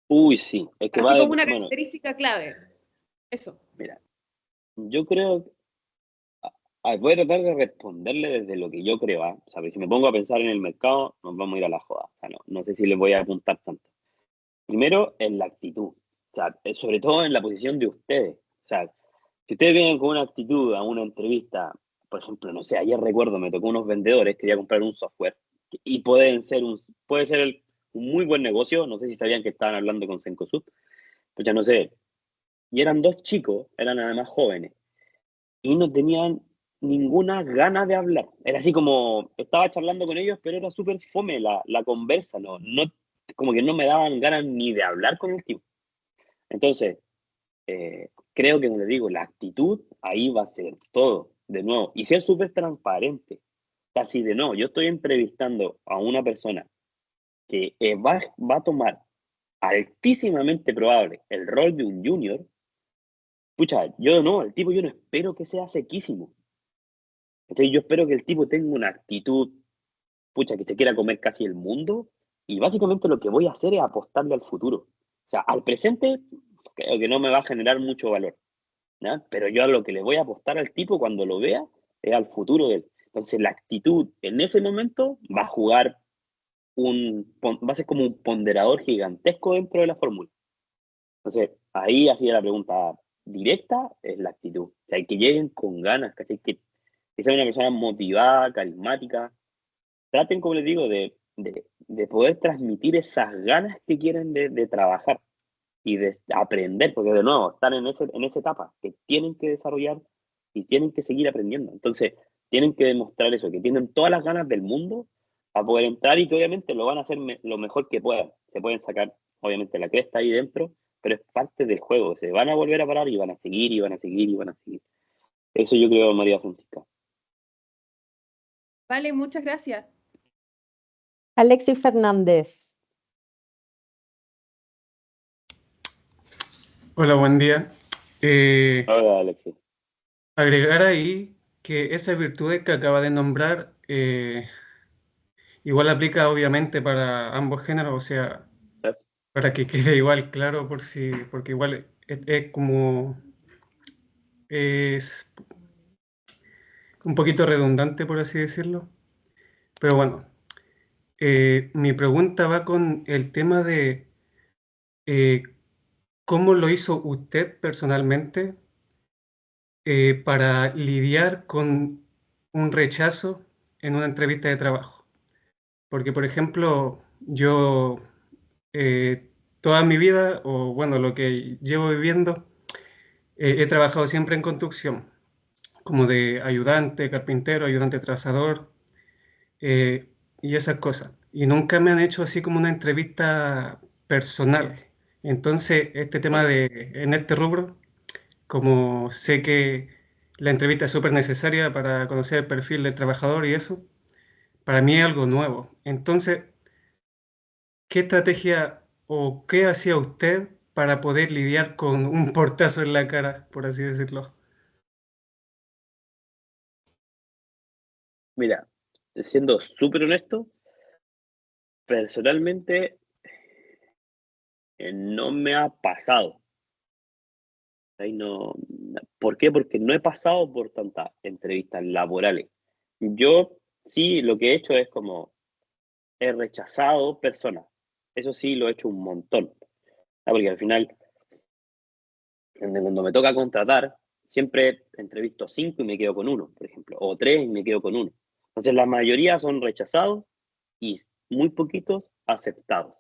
Uy, sí, es que Así como una bueno, característica clave. Eso. mira, yo creo, voy a tratar de responderle desde lo que yo creo, ¿ah? O sea, si me pongo a pensar en el mercado, nos vamos a ir a la joda. O sea, no sé si les voy a apuntar tanto. Primero, en la actitud. O sea, sobre todo en la posición de ustedes. O sea, si ustedes vienen con una actitud a una entrevista, por ejemplo, no sé, ayer recuerdo, me tocó unos vendedores, quería comprar un software, y puede ser un muy buen negocio, no sé si sabían que estaban hablando con Cencosud, pues ya no sé, y eran 2 chicos, eran además jóvenes, y no tenían ninguna gana de hablar. Era así como, estaba charlando con ellos, pero era súper fome la conversa, como que no me daban ganas ni de hablar con el tipo. Entonces, creo que, como les digo, la actitud ahí va a ser todo, de nuevo, y ser súper transparente. Casi de no, yo estoy entrevistando a una persona que va a tomar altísimamente probable el rol de un junior. Pucha, el tipo yo no espero que sea sequísimo. Entonces yo espero que el tipo tenga una actitud pucha, que se quiera comer casi el mundo, y básicamente lo que voy a hacer es apostarle al futuro. O sea, al presente creo que no me va a generar mucho valor, ¿no? Pero yo a lo que le voy a apostar al tipo cuando lo vea es al futuro de él. Entonces la actitud en ese momento va a jugar va a ser como un ponderador gigantesco dentro de la fórmula. Entonces, ahí hacía la pregunta directa, es la actitud. O sea, que lleguen con ganas, ¿cachai? Que sea una persona motivada, carismática. Traten, como les digo, de poder transmitir esas ganas que quieren de trabajar y de aprender, porque de nuevo, están en esa etapa que tienen que desarrollar y tienen que seguir aprendiendo. Entonces, tienen que demostrar eso, que tienen todas las ganas del mundo a poder entrar y que obviamente lo van a hacer lo mejor que puedan. Se pueden sacar, obviamente, la cresta ahí dentro, pero es parte del juego. Se van a volver a parar y van a seguir y van a seguir y van a seguir. Eso yo creo, María Francisca. Vale, muchas gracias. Alexis Fernández. Hola, buen día. Hola, Alexis. Agregar ahí que esas virtudes que acaba de nombrar igual aplica obviamente para ambos géneros, o sea, para que quede igual claro porque igual es como, es un poquito redundante por así decirlo, pero bueno, mi pregunta va con el tema de eh, cómo lo hizo usted personalmente para lidiar con un rechazo en una entrevista de trabajo. Porque, por ejemplo, yo toda mi vida, o bueno, lo que llevo viviendo, he trabajado siempre en construcción, como de ayudante, carpintero, ayudante trazador, y esas cosas. Y nunca me han hecho así como una entrevista personal. Entonces, este tema en este rubro, como sé que la entrevista es súper necesaria para conocer el perfil del trabajador y eso, para mí es algo nuevo. Entonces, ¿qué estrategia o qué hacía usted para poder lidiar con un portazo en la cara, por así decirlo? Mira, siendo súper honesto, personalmente no me ha pasado. Ahí no, ¿por qué? Porque no he pasado por tantas entrevistas laborales. Yo sí lo que he hecho es como he rechazado personas. Eso sí lo he hecho un montón. Porque al final, cuando me toca contratar, siempre entrevisto 5 y me quedo con uno, por ejemplo, o 3 y me quedo con uno. Entonces la mayoría son rechazados y muy poquitos aceptados.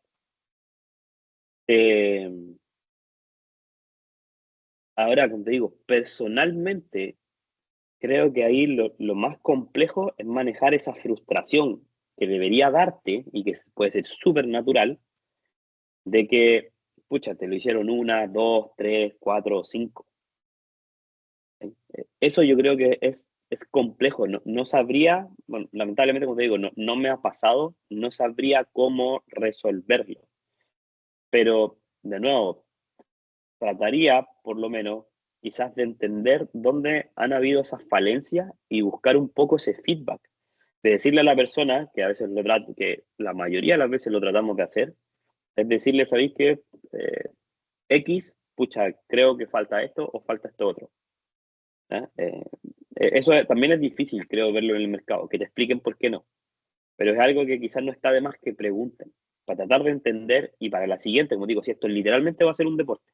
Eh, Ahora, como te digo, personalmente creo que ahí lo más complejo es manejar esa frustración que debería darte y que puede ser súper natural de que, pucha, te lo hicieron una, dos, tres, cuatro, cinco. Eso yo creo que es complejo. No sabría, bueno, lamentablemente, como te digo, no me ha pasado, no sabría cómo resolverlo. Pero, de nuevo, trataría, por lo menos, quizás de entender dónde han habido esas falencias y buscar un poco ese feedback. De decirle a la persona, que a veces que la mayoría de las veces lo tratamos de hacer, es decirle, ¿sabéis qué? X, pucha, creo que falta esto o falta esto otro. ¿Eh? Eso también es difícil, creo, verlo en el mercado, que te expliquen por qué no. Pero es algo que quizás no está de más que pregunten, para tratar de entender y para la siguiente, como digo, si esto literalmente va a ser un deporte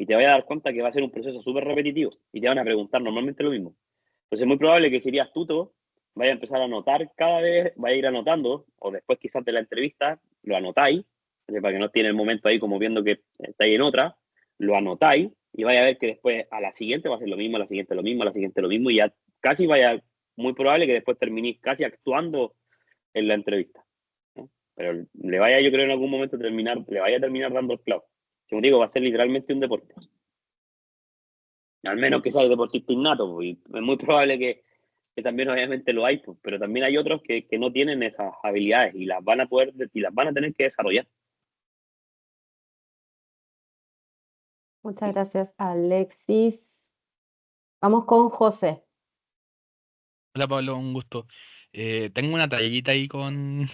y te vayas a dar cuenta que va a ser un proceso súper repetitivo y te van a preguntar normalmente lo mismo. Entonces es muy probable que si eres astuto, vaya a empezar a anotar cada vez, vaya a ir anotando, o después quizás de la entrevista, lo anotáis, para que no esté en el momento ahí como viendo que estáis en otra, lo anotáis y vaya a ver que después a la siguiente va a ser lo mismo, a la siguiente lo mismo, a la siguiente lo mismo, y ya casi vaya, muy probable que después terminéis casi actuando en la entrevista. ¿No? Pero le vaya, yo creo, en algún momento le vaya a terminar dando el clavo. Como digo, va a ser literalmente un deporte. Al menos que sea deportista innato, pues, y es muy probable que también obviamente lo hay, pues, pero también hay otros que no tienen esas habilidades y las van a poder y las van a tener que desarrollar. Muchas gracias, Alexis. Vamos con José. Hola Pablo, un gusto. Tengo una tallita ahí con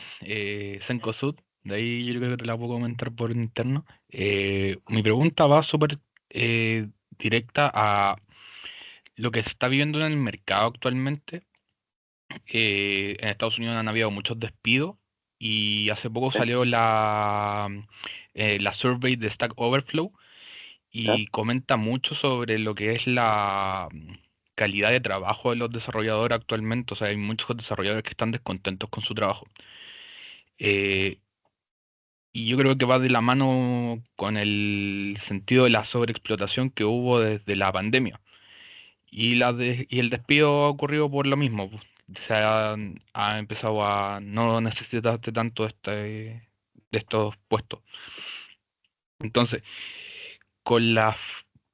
Cencosud, de ahí yo creo que te la puedo comentar por interno. Mi pregunta va súper directa a lo que se está viviendo en el mercado actualmente. En Estados Unidos han habido muchos despidos y hace poco ¿Sí? salió la survey de Stack Overflow ¿Ya? y comenta mucho sobre lo que es la calidad de trabajo de los desarrolladores actualmente. O sea, hay muchos desarrolladores que están descontentos con su trabajo. Eh, y yo creo que va de la mano con el sentido de la sobreexplotación que hubo desde la pandemia. Y el despido ha ocurrido por lo mismo, pues. Ha empezado a no necesitarte tanto de estos puestos. Entonces, con la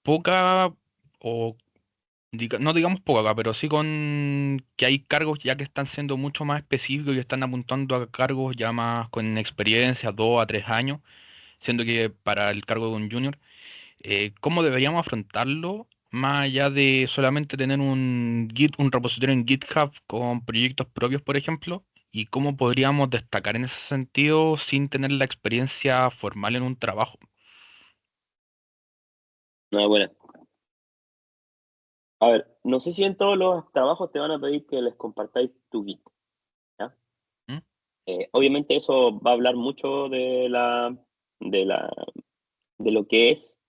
poca, o no digamos poca, pero sí con que hay cargos ya que están siendo mucho más específicos y están apuntando a cargos ya más con experiencia, 2 a 3 años, siendo que para el cargo de un junior, ¿cómo deberíamos afrontarlo? Más allá de solamente tener un repositorio en GitHub con proyectos propios, por ejemplo, y cómo podríamos destacar en ese sentido sin tener la experiencia formal en un trabajo. No, buena. A ver, no sé si en todos los trabajos te van a pedir que les compartáis tu Git, ¿ya? ¿Mm? Obviamente eso va a hablar mucho de la, de lo que es,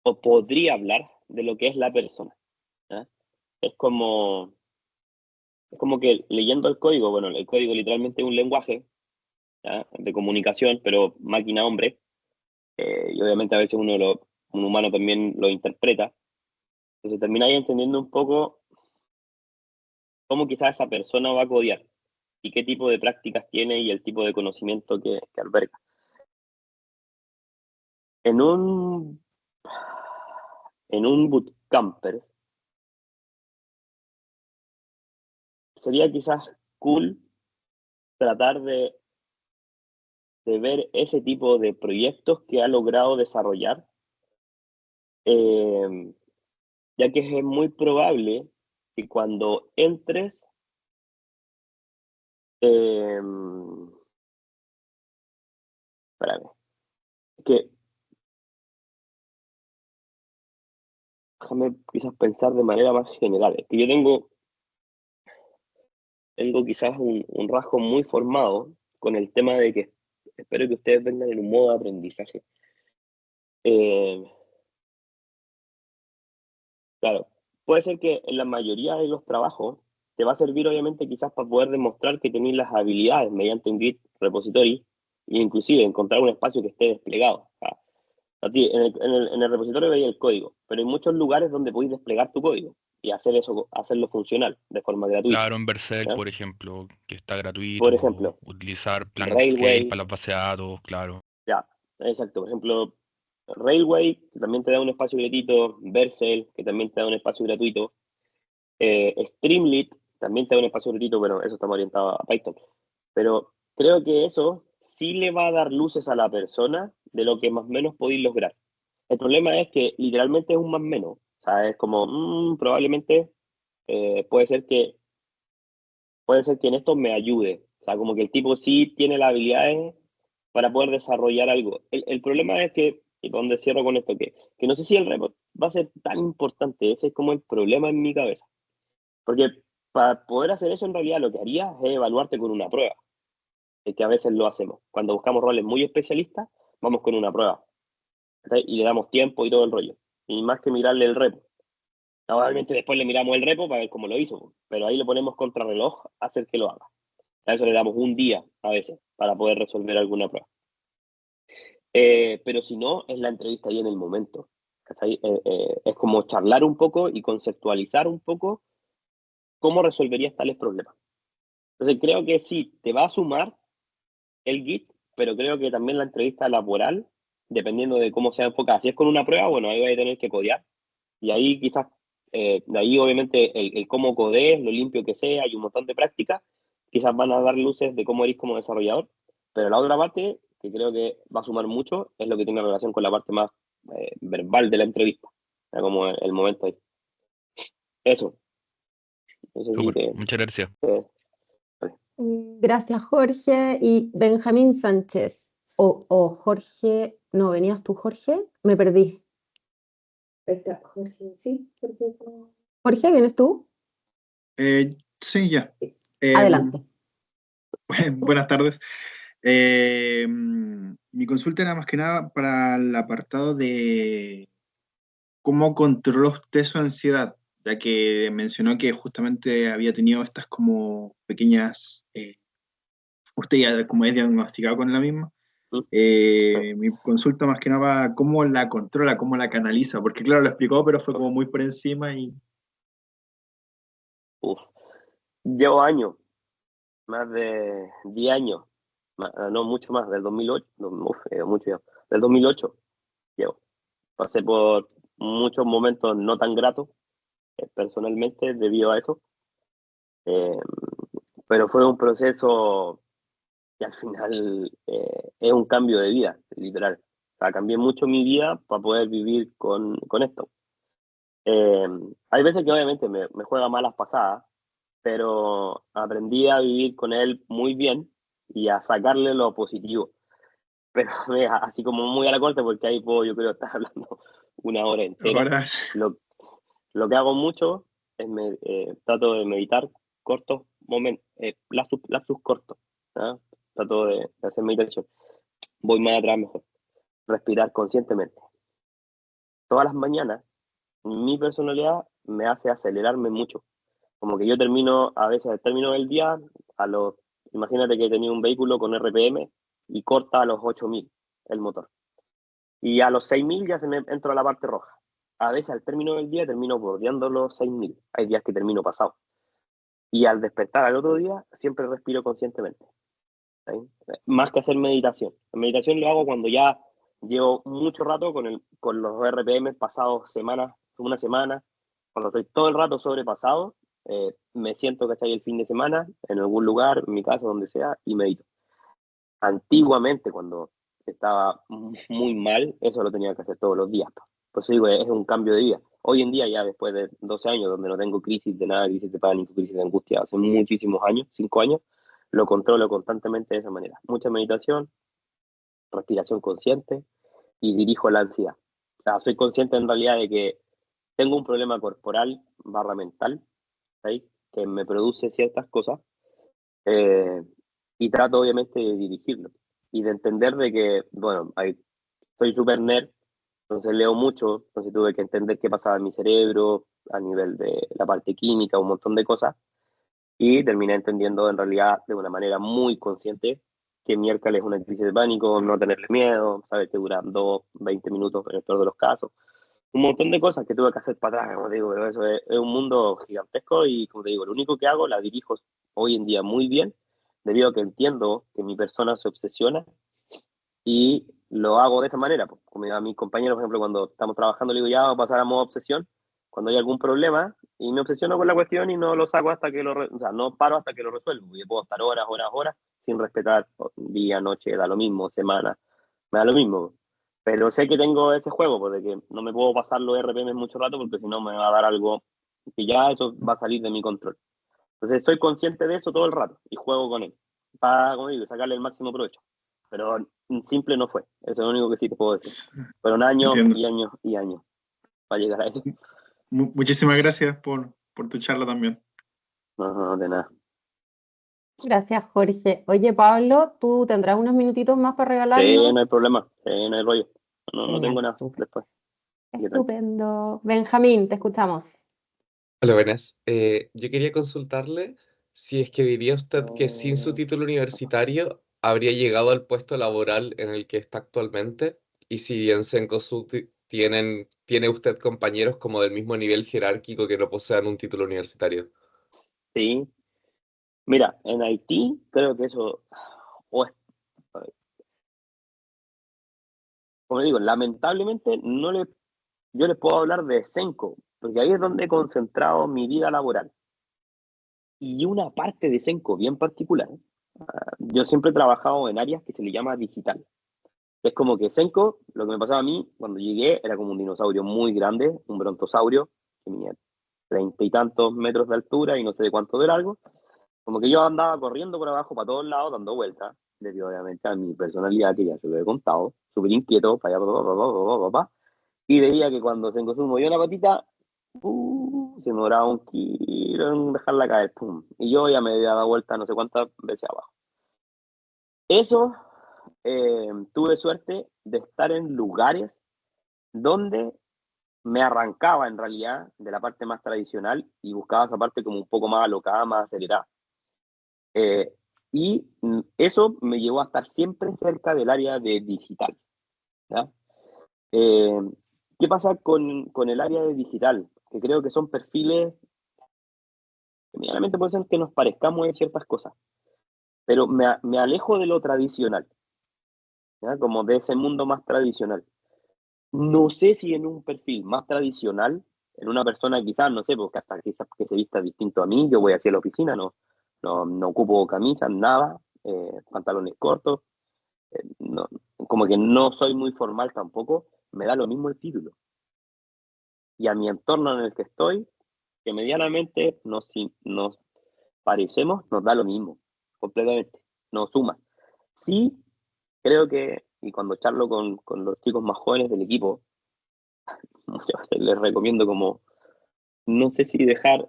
o podría hablar de lo que es la persona, ¿ya? Es como, es como que leyendo el código, bueno, el código literalmente es un lenguaje, ¿ya? De comunicación, pero máquina-hombre, y obviamente a veces un humano también lo interpreta. Entonces termináis entendiendo un poco cómo quizás esa persona va a codear y qué tipo de prácticas tiene y el tipo de conocimiento que alberga. En un, en un bootcamper sería quizás cool tratar de ver ese tipo de proyectos que ha logrado desarrollar, eh, ya que es muy probable que cuando entres, eh, espérame, que déjame quizás pensar de manera más general, es que yo tengo quizás un rasgo muy formado con el tema de que espero que ustedes vengan en un modo de aprendizaje. Eh, claro, puede ser que en la mayoría de los trabajos te va a servir obviamente quizás para poder demostrar que tenéis las habilidades mediante un Git repository e inclusive encontrar un espacio que esté desplegado. O sea, a ti en el repositorio veis el código, pero hay muchos lugares donde podéis desplegar tu código y hacerlo funcional de forma gratuita, Claro, en Berserk, ¿ya? por ejemplo, que está Por gratuito, ejemplo, utilizar PlanetScale Railway, para las bases de datos, claro. ya, exacto. Por ejemplo, Railway, que también te da un espacio gratuito, Vercel, que también te da un espacio gratuito, Streamlit, también te da un espacio gratuito, bueno, eso está más orientado a Python. Pero creo que eso sí le va a dar luces a la persona de lo que más o menos podéis lograr. El problema es que literalmente es un más menos. O sea, es como, probablemente puede ser que en esto me ayude. O sea, como que el tipo sí tiene las habilidades para poder desarrollar algo. El problema es que, y donde cierro con esto, que no sé si el report va a ser tan importante. Ese es como el problema en mi cabeza. Porque para poder hacer eso, en realidad lo que haría es evaluarte con una prueba, que a veces lo hacemos. Cuando buscamos roles muy especialistas, vamos con una prueba, ¿sí? Y le damos tiempo y todo el rollo. Y más que mirarle el repo. Normalmente después le miramos el repo para ver cómo lo hizo, pero ahí le ponemos contrarreloj a hacer que lo haga. A eso le damos un día a veces para poder resolver alguna prueba. Pero si no, es la entrevista ahí en el momento. Es como charlar un poco y conceptualizar un poco cómo resolverías tales problemas. Entonces creo que sí, te va a sumar el Git, pero creo que también la entrevista laboral, dependiendo de cómo sea enfocada. Si es con una prueba, bueno, ahí vais a tener que codear. Y ahí quizás, de ahí obviamente el cómo codees, lo limpio que sea y un montón de prácticas, quizás van a dar luces de cómo eres como desarrollador. Pero la otra parte, que creo que va a sumar mucho, es lo que tiene relación con la parte más verbal de la entrevista. O sea, como el momento ahí. Eso. Eso sí Súper, muchas gracias. Gracias, Jorge. Y Benjamín Sánchez. O Jorge. No, ¿venías tú, Jorge? Me perdí. Ahí está, Jorge, sí. Jorge, ¿vienes tú? Sí, ya. Adelante. Buenas tardes. Mi consulta era más que nada para el apartado de cómo controla usted su ansiedad, ya que mencionó que justamente había tenido estas como pequeñas, usted ya como es diagnosticado con la misma. Mi consulta más que nada, ¿cómo la controla, cómo la canaliza? Porque claro, lo explicó, pero fue como muy por encima y... Uf. Llevo años, más de 10 años, no mucho más, del 2008, mucho ya, del 2008 llevo. Pasé por muchos momentos no tan gratos, personalmente, debido a eso, eh, pero fue un proceso que al final es un cambio de vida, literal. O sea, cambié mucho mi vida para poder vivir con esto. Eh, Hay veces que obviamente me juega malas pasadas, pero aprendí a vivir con él muy bien y a sacarle lo positivo. Pero así como muy a la corte, porque ahí puedo, yo creo, estar hablando una hora entera. Ahora, Lo que hago mucho es trato de meditar cortos momentos, lapsus cortos. ¿Ah? Trato de hacer meditación. Voy más atrás mejor. Respirar conscientemente. Todas las mañanas, mi personalidad me hace acelerarme mucho. Como que yo termino, a veces al término del día, imagínate que tenía un vehículo con RPM y corta a los 8000 el motor. Y a los 6000 ya se me entra a la parte roja. A veces al término del día termino bordeando los 6000. Hay días que termino pasado. Y al despertar al otro día, siempre respiro conscientemente. ¿Sí? Más que hacer meditación. La meditación lo hago cuando ya llevo mucho rato con los RPM pasados una semana, cuando estoy todo el rato sobrepasado, me siento que estoy el fin de semana en algún lugar, en mi casa, donde sea, y medito. Antiguamente, cuando estaba muy mal, eso lo tenía que hacer todos los días. Por eso digo, es un cambio de vida. Hoy en día, ya después de 12 años, donde no tengo crisis de nada, crisis de pánico, crisis de angustia, hace muchísimos años, 5 años, lo controlo constantemente de esa manera. Mucha meditación, respiración consciente y dirijo la ansiedad. O sea, soy consciente en realidad de que tengo un problema corporal / mental, ¿sí? Que me produce ciertas cosas, eh, y trato obviamente de dirigirlo y de entender de que, bueno, soy súper nerd, entonces leo mucho, entonces tuve que entender qué pasaba en mi cerebro a nivel de la parte química, un montón de cosas, y terminé entendiendo en realidad de una manera muy consciente que miércoles es una crisis de pánico, no tenerle miedo, saber que dura 20 minutos en el peor de los casos. Un montón de cosas que tuve que hacer para atrás, como te digo, pero eso es un mundo gigantesco y, como te digo, lo único que hago la dirijo hoy en día muy bien, debido a que entiendo que mi persona se obsesiona y lo hago de esa manera. Pues. Como a mis compañeros, por ejemplo, cuando estamos trabajando, le digo, ya vamos a pasar a modo obsesión, cuando hay algún problema, y me obsesiono con la cuestión y no lo saco hasta que o sea, no paro hasta que lo resuelvo. Y puedo estar horas, sin respetar día, noche, da lo mismo, semana, me da lo mismo. Pero sé que tengo ese juego, porque no me puedo pasar los RPM mucho rato, porque si no me va a dar algo que ya eso va a salir de mi control. Entonces estoy consciente de eso todo el rato y juego con él, para, como digo, sacarle el máximo provecho. Pero simple no fue, eso es lo único que sí te puedo decir. Fueron años entiendo. y años y años para llegar a eso. Muchísimas gracias por tu charla también. No, de nada. Gracias, Jorge. Oye, Pablo, ¿tú tendrás unos minutitos más para Sí, regalarnos? no hay problema, sí, no hay rollo. No Genial, tengo nada súper. después. Estupendo. Benjamín, te escuchamos. Hola, buenas. Yo quería consultarle si es que diría usted que sin su título universitario habría llegado al puesto laboral en el que está actualmente, y si en Cencosud tiene usted compañeros como del mismo nivel jerárquico que no posean un título universitario. Sí, mira, en Haití creo que eso, o es- como digo, lamentablemente yo les puedo hablar de Senco, porque ahí es donde he concentrado mi vida laboral. Y una parte de Senco bien particular. Yo siempre he trabajado en áreas que se le llama digital. Es como que Senco, lo que me pasaba a mí cuando llegué, era como un dinosaurio muy grande, un brontosaurio, que medía 30 y tantos metros de altura y no sé de cuánto de largo. Como que yo andaba corriendo por abajo para todos lados, dando vueltas, debido obviamente a mi personalidad, que ya se lo he contado, súper inquieto, para allá, y veía que cuando se movía una patita, se me demoraba un kilo en dejarla caer, pum. Y yo ya me había dado vuelta no sé cuántas veces abajo. Eso, tuve suerte de estar en lugares donde me arrancaba en realidad de la parte más tradicional y buscaba esa parte como un poco más alocada, más acelerada. Y eso me llevó a estar siempre cerca del área de digital, ¿ya? Eh, ¿Qué pasa con el área de digital? Que creo que son perfiles que medianamente puede ser que nos parezcamos en ciertas cosas, pero me alejo de lo tradicional, ¿ya? Como de ese mundo más tradicional. No sé si en un perfil más tradicional, en una persona quizás, no sé, porque hasta quizás que se vista distinto a mí, yo voy hacia la oficina, no ocupo camisas, nada, pantalones cortos, no, como que no soy muy formal tampoco, me da lo mismo el título. Y a mi entorno en el que estoy, que medianamente nos parecemos, nos da lo mismo, completamente, nos suma. Sí, creo que, y cuando charlo con los chicos más jóvenes del equipo, muchas veces les recomiendo como, no sé si dejar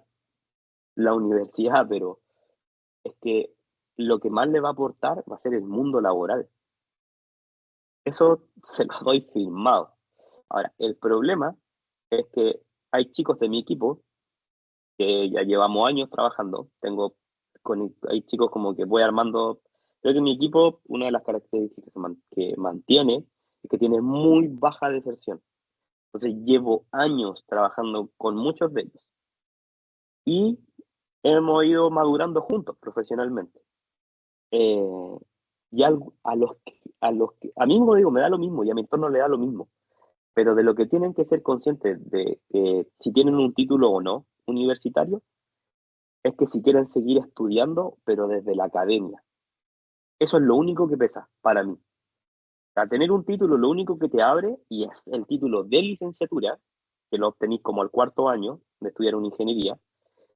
la universidad, pero es que lo que más le va a aportar va a ser el mundo laboral. Eso se lo doy firmado. Ahora, el problema es que hay chicos de mi equipo que ya llevamos años trabajando. Hay chicos como que voy armando. Creo que mi equipo, una de las características que mantiene es que tiene muy baja deserción. Entonces, llevo años trabajando con muchos de ellos y hemos ido madurando juntos profesionalmente. Eh, y a mí, como digo, me da lo mismo y a mi entorno le da lo mismo, pero de lo que tienen que ser conscientes de si tienen un título o no universitario, es que si quieren seguir estudiando, pero desde la academia. Eso es lo único que pesa para mí. A tener un título, lo único que te abre, y es el título de licenciatura, que lo obtenís como al cuarto año de estudiar una ingeniería,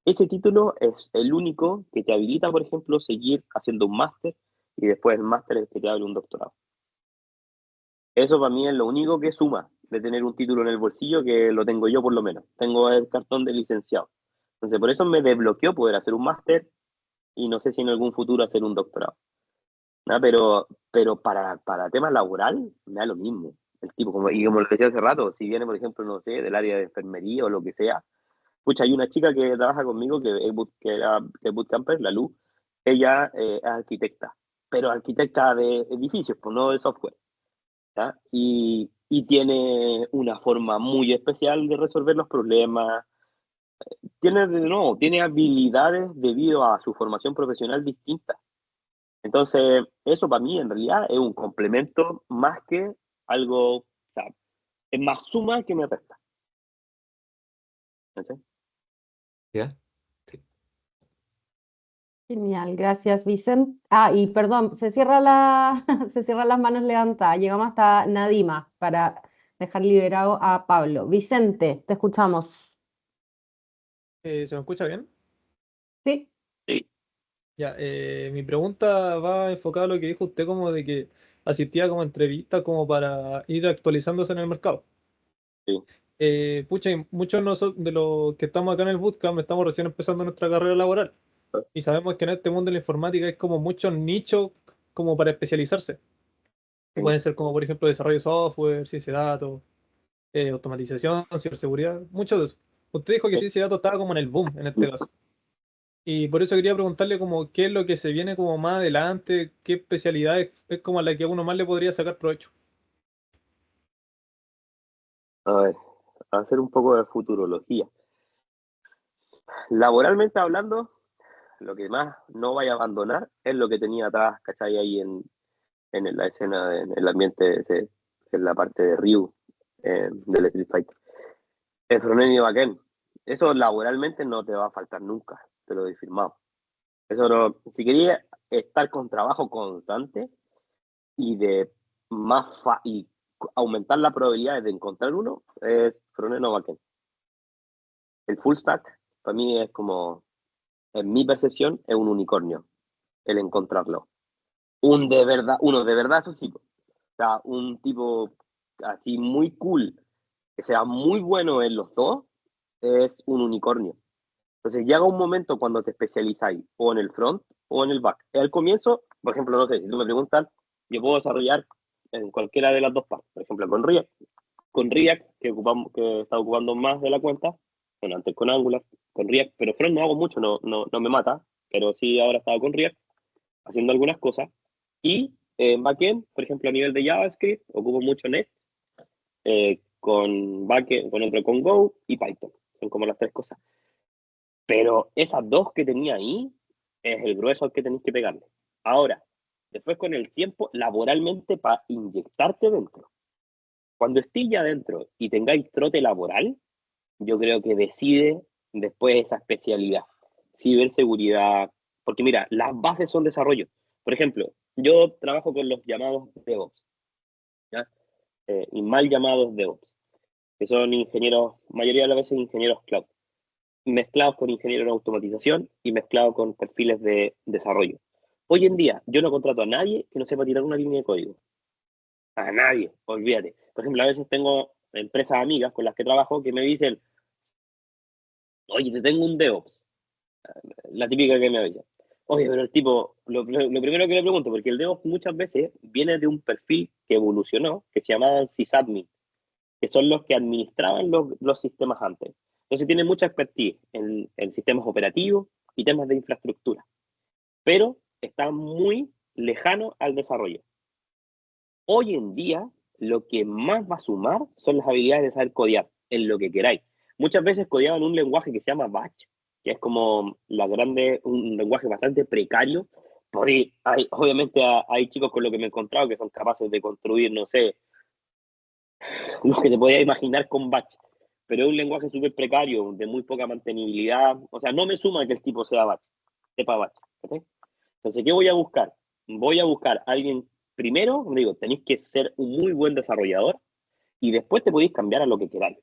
ese título es el único que te habilita, por ejemplo, seguir haciendo un máster y después el máster es el que te abre un doctorado. Eso para mí es lo único que suma de tener un título en el bolsillo, que lo tengo yo por lo menos. Tengo el cartón de licenciado. Entonces, por eso me desbloqueó poder hacer un máster y no sé si en algún futuro hacer un doctorado. ¿No? Pero para tema laboral, me da lo mismo. El tipo, y como lo decía hace rato, si viene, por ejemplo, no sé, del área de enfermería o lo que sea, pucha, hay una chica que trabaja conmigo que es bootcamper, la Lu, ella es arquitecta, pero arquitecta de edificios, pues no de software, ¿ya? Y tiene una forma muy especial de resolver los problemas, tiene habilidades debido a su formación profesional distinta. Entonces, eso para mí en realidad es un complemento más que algo, o sea, es más suma que me resta. ¿Sí? ¿Ya? Sí. Genial, gracias, Vicente. Y perdón, se cierran las manos levantadas. Llegamos hasta Nadima para dejar liberado a Pablo. Vicente, te escuchamos. ¿Se me escucha bien? Sí, Sí. Ya, mi pregunta va enfocada a lo que dijo usted como de que asistía como a entrevistas como para ir actualizándose en el mercado. Sí. Pucha, y muchos de los que estamos acá en el bootcamp estamos recién empezando nuestra carrera laboral y sabemos que en este mundo de la informática hay como muchos nichos como para especializarse. Que pueden ser como por ejemplo desarrollo de software, ciencia de datos, automatización, ciberseguridad, muchos de eso. Usted dijo que Sí. ciencia de datos estaba como en el boom en este caso. Y por eso quería preguntarle como qué es lo que se viene como más adelante, qué especialidad es como a la que a uno más le podría sacar provecho. A ver, hacer un poco de futurología. Laboralmente hablando, lo que más no vaya a abandonar es lo que tenía atrás, ¿cachai? Ahí en la escena, en el ambiente, en la parte de Ryu, del Street Fighter. El frontend y backend. Eso laboralmente no te va a faltar nunca, te lo doy firmado. Eso no, si querías estar con trabajo constante y de y aumentar la probabilidad de encontrar uno, es frontend o backend. El full stack, para mí es como, en mi percepción, es un unicornio, el encontrarlo. Uno de verdad, eso sí. O sea, un tipo así muy cool, que sea muy bueno en los dos, es un unicornio. Entonces llega un momento cuando te especializáis o en el front o en el back. Al comienzo, por ejemplo, no sé, si tú me preguntas, yo puedo desarrollar en cualquiera de las dos partes. Por ejemplo, con React que está ocupando más de la cuenta, bueno, antes con Angular, con React, pero front no hago mucho, no me mata, pero sí ahora estaba con React haciendo algunas cosas. Y en backend, por ejemplo, a nivel de JavaScript, ocupo mucho Nest, con backend, con otro con Go y Python. Son como las tres cosas. Pero esas dos que tenía ahí es el grueso al que tenéis que pegarle. Ahora, después con el tiempo, laboralmente, para inyectarte dentro. Cuando estéis ya dentro y tengáis trote laboral, yo creo que decide después esa especialidad. Ciberseguridad, porque mira, las bases son desarrollo. Por ejemplo, yo trabajo con los llamados DevOps, ¿ya? Y mal llamados DevOps, que son ingenieros, mayoría de las veces ingenieros cloud, mezclados con ingenieros en automatización y mezclados con perfiles de desarrollo. Hoy en día, yo no contrato a nadie que no sepa tirar una línea de código. A nadie, olvídate. Por ejemplo, a veces tengo empresas amigas con las que trabajo que me dicen, oye, te tengo un DevOps. La típica que me avisa. Oye, pero el tipo, lo primero que le pregunto, porque el DevOps muchas veces viene de un perfil que evolucionó, que se llamaban sysadmin, que son los que administraban los sistemas antes. Entonces tienen mucha expertise en sistemas operativos y temas de infraestructura, pero están muy lejanos al desarrollo. Hoy en día, lo que más va a sumar son las habilidades de saber codear en lo que queráis. Muchas veces codeaban un lenguaje que se llama Batch, que es como un lenguaje bastante precario. Obviamente hay chicos con lo que me he encontrado que son capaces de construir, no sé, lo que te podías imaginar con Batch, pero es un lenguaje súper precario, de muy poca mantenibilidad. O sea, no me suma que el tipo sepa Batch. ¿Okay? Entonces, ¿qué voy a buscar? Voy a buscar a alguien, primero, digo, tenéis que ser un muy buen desarrollador y después te podéis cambiar a lo que queráis.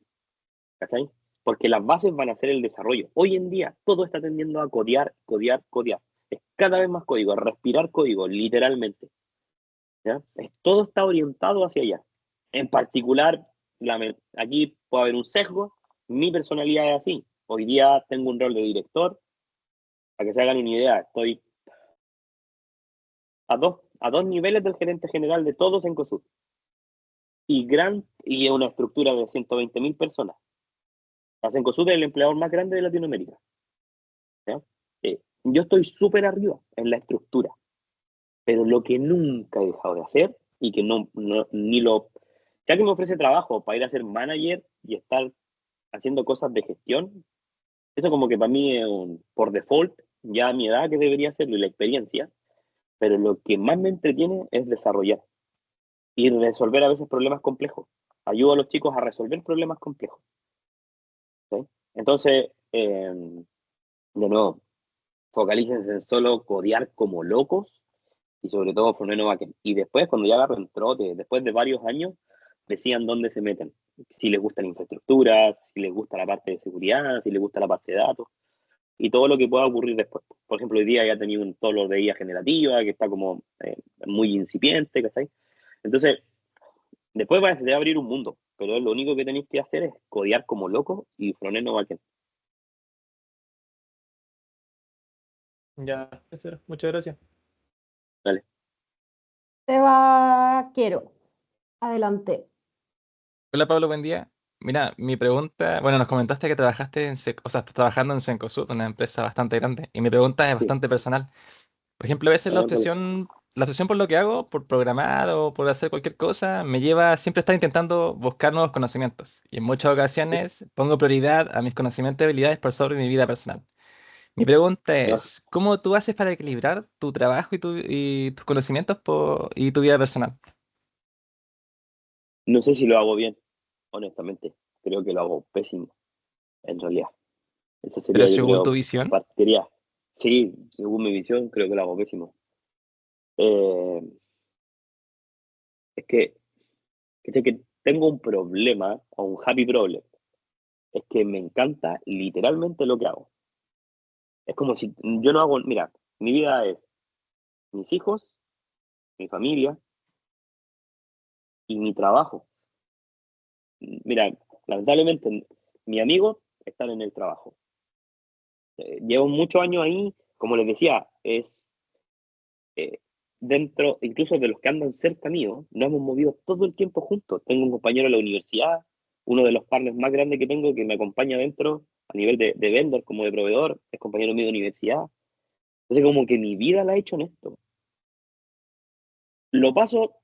¿Cachai? Porque las bases van a ser el desarrollo. Hoy en día todo está tendiendo a codear, codear, codear. Es cada vez más código, respirar código, literalmente. ¿Ya? Todo está orientado hacia allá. En particular, aquí puede haber un sesgo. Mi personalidad es así. Hoy día tengo un rol de director. Para que se hagan una idea, estoy a dos niveles del gerente general de todos en COSUD. Y es una estructura de 120.000 personas. La Cencosud es el empleador más grande de Latinoamérica. ¿Ya? Yo estoy súper arriba en la estructura, pero lo que nunca he dejado de hacer y que ni lo... Ya que me ofrece trabajo para ir a ser manager y estar haciendo cosas de gestión, eso como que para mí es por default, ya a mi edad que debería hacerlo y la experiencia, pero lo que más me entretiene es desarrollar y resolver a veces problemas complejos. Ayudo a los chicos a resolver problemas complejos. ¿Sí? Entonces, de nuevo, focalícense en solo codear como locos y sobre todo front-end backend. Y después, cuando ya agarren trote, después de varios años, decían dónde se meten. Si les gusta la infraestructura, si les gusta la parte de seguridad, si les gusta la parte de datos y todo lo que pueda ocurrir después. Por ejemplo, hoy día ya tenía todo lo de IA generativa que está como muy incipiente, ¿cachai? Entonces, después va a abrir un mundo, pero lo único que tenéis que hacer es codear como loco y front-end backend. Ya, eso era. Muchas gracias. Dale. Seba Quiero, adelante. Hola Pablo, buen día. Mira, mi pregunta, bueno, nos comentaste que trabajaste o sea, estás trabajando en Cencosud, una empresa bastante grande, y mi pregunta es Sí. bastante personal. Por ejemplo, a veces A ver, dale. la obsesión por lo que hago, por programar o por hacer cualquier cosa, me lleva a siempre estar intentando buscar nuevos conocimientos. Y en muchas ocasiones pongo prioridad a mis conocimientos y habilidades por sobre mi vida personal. Mi pregunta Ya. es, ¿cómo tú haces para equilibrar tu trabajo y tus conocimientos y tu vida personal? No sé si lo hago bien, honestamente. Creo que lo hago pésimo, en realidad. Esa Pero sería, yo según tu creo, visión, partiría. Sí, según mi visión, creo que lo hago pésimo. Eh, es que tengo un problema, o un happy problem, es que me encanta literalmente lo que hago. Es como si yo no hago, mira, mi vida es mis hijos, mi familia y mi trabajo. Mira, lamentablemente mis amigos están en el trabajo. Llevo muchos años ahí, como les decía, es eh, dentro, incluso de los que andan cerca mío, nos hemos movido todo el tiempo juntos. Tengo un compañero en la universidad, uno de los partners más grandes que tengo que me acompaña dentro a nivel de vendor como de proveedor, es compañero mío de universidad. Entonces como que mi vida la he hecho en esto. Lo paso,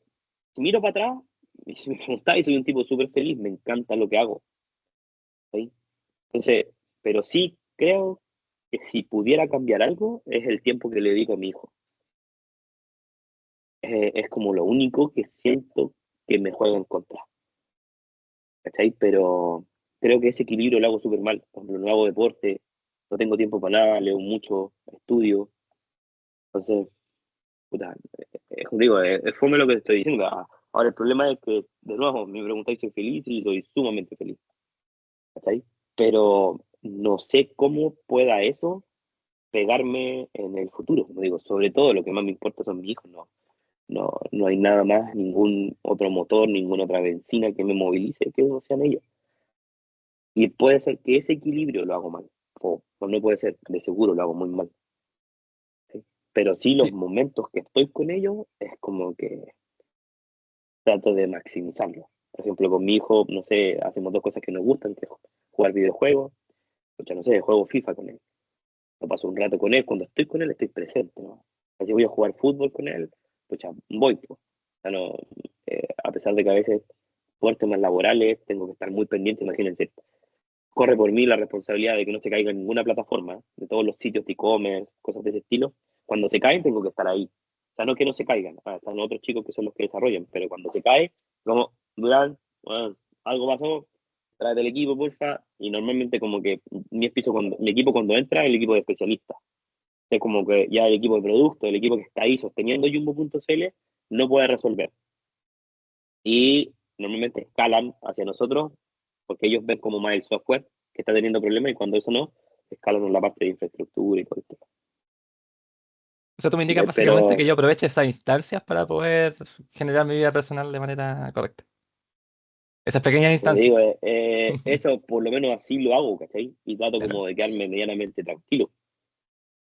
si miro para atrás, y si me preguntáis, soy un tipo súper feliz, me encanta lo que hago. ¿Sí? Entonces, pero sí creo que si pudiera cambiar algo, es el tiempo que le dedico a mi hijo. Es como lo único que siento que me juega en contra. ¿Cachai? Pero creo que ese equilibrio lo hago súper mal. Por ejemplo, no hago deporte, no tengo tiempo para nada, leo mucho, estudio. Entonces, puta, es como digo, es fome lo que te estoy diciendo. Ahora, el problema es que, de nuevo, me preguntáis si soy feliz y soy sumamente feliz. ¿Cachai? Pero no sé cómo pueda eso pegarme en el futuro. Como digo, sobre todo lo que más me importa son mis hijos, no hay nada más, ningún otro motor, ninguna otra benzina que me movilice que no sean ellos. Y puede ser que ese equilibrio lo hago mal, o no puede ser, de seguro lo hago muy mal. ¿Sí? Pero sí los Sí. momentos que estoy con ellos es como que trato de maximizarlo. Por ejemplo, con mi hijo, no sé, hacemos dos cosas que nos gustan, que es jugar videojuegos, o sea, no sé, juego FIFA con él. Yo paso un rato con él, cuando estoy con él estoy presente, ¿no? Si voy a jugar fútbol con él, pues ya voy, pues. O sea, no, a pesar de que a veces por temas laborales tengo que estar muy pendiente, imagínense, corre por mí la responsabilidad de que no se caiga en ninguna plataforma, de todos los sitios de e-commerce, cosas de ese estilo. Cuando se caen tengo que estar ahí. O sea, no que no se caigan, están otros chicos que son los que desarrollan, pero cuando se cae, como, Durán, bueno, algo pasó, tráete el equipo, porfa, y normalmente como que mi equipo cuando entra es el equipo de especialistas. Es como que ya el equipo de producto, el equipo que está ahí sosteniendo Jumbo.cl, no puede resolver. Y normalmente escalan hacia nosotros porque ellos ven como más el software que está teniendo problemas y cuando eso no, escalan en la parte de infraestructura y todo esto. O sea, tú me indicas básicamente Pero que yo aproveche esas instancias para poder generar mi vida personal de manera correcta. Esas pequeñas como te instancias. digo, eso por lo menos así lo hago, ¿cachai? Y trato Claro. como de quedarme medianamente tranquilo.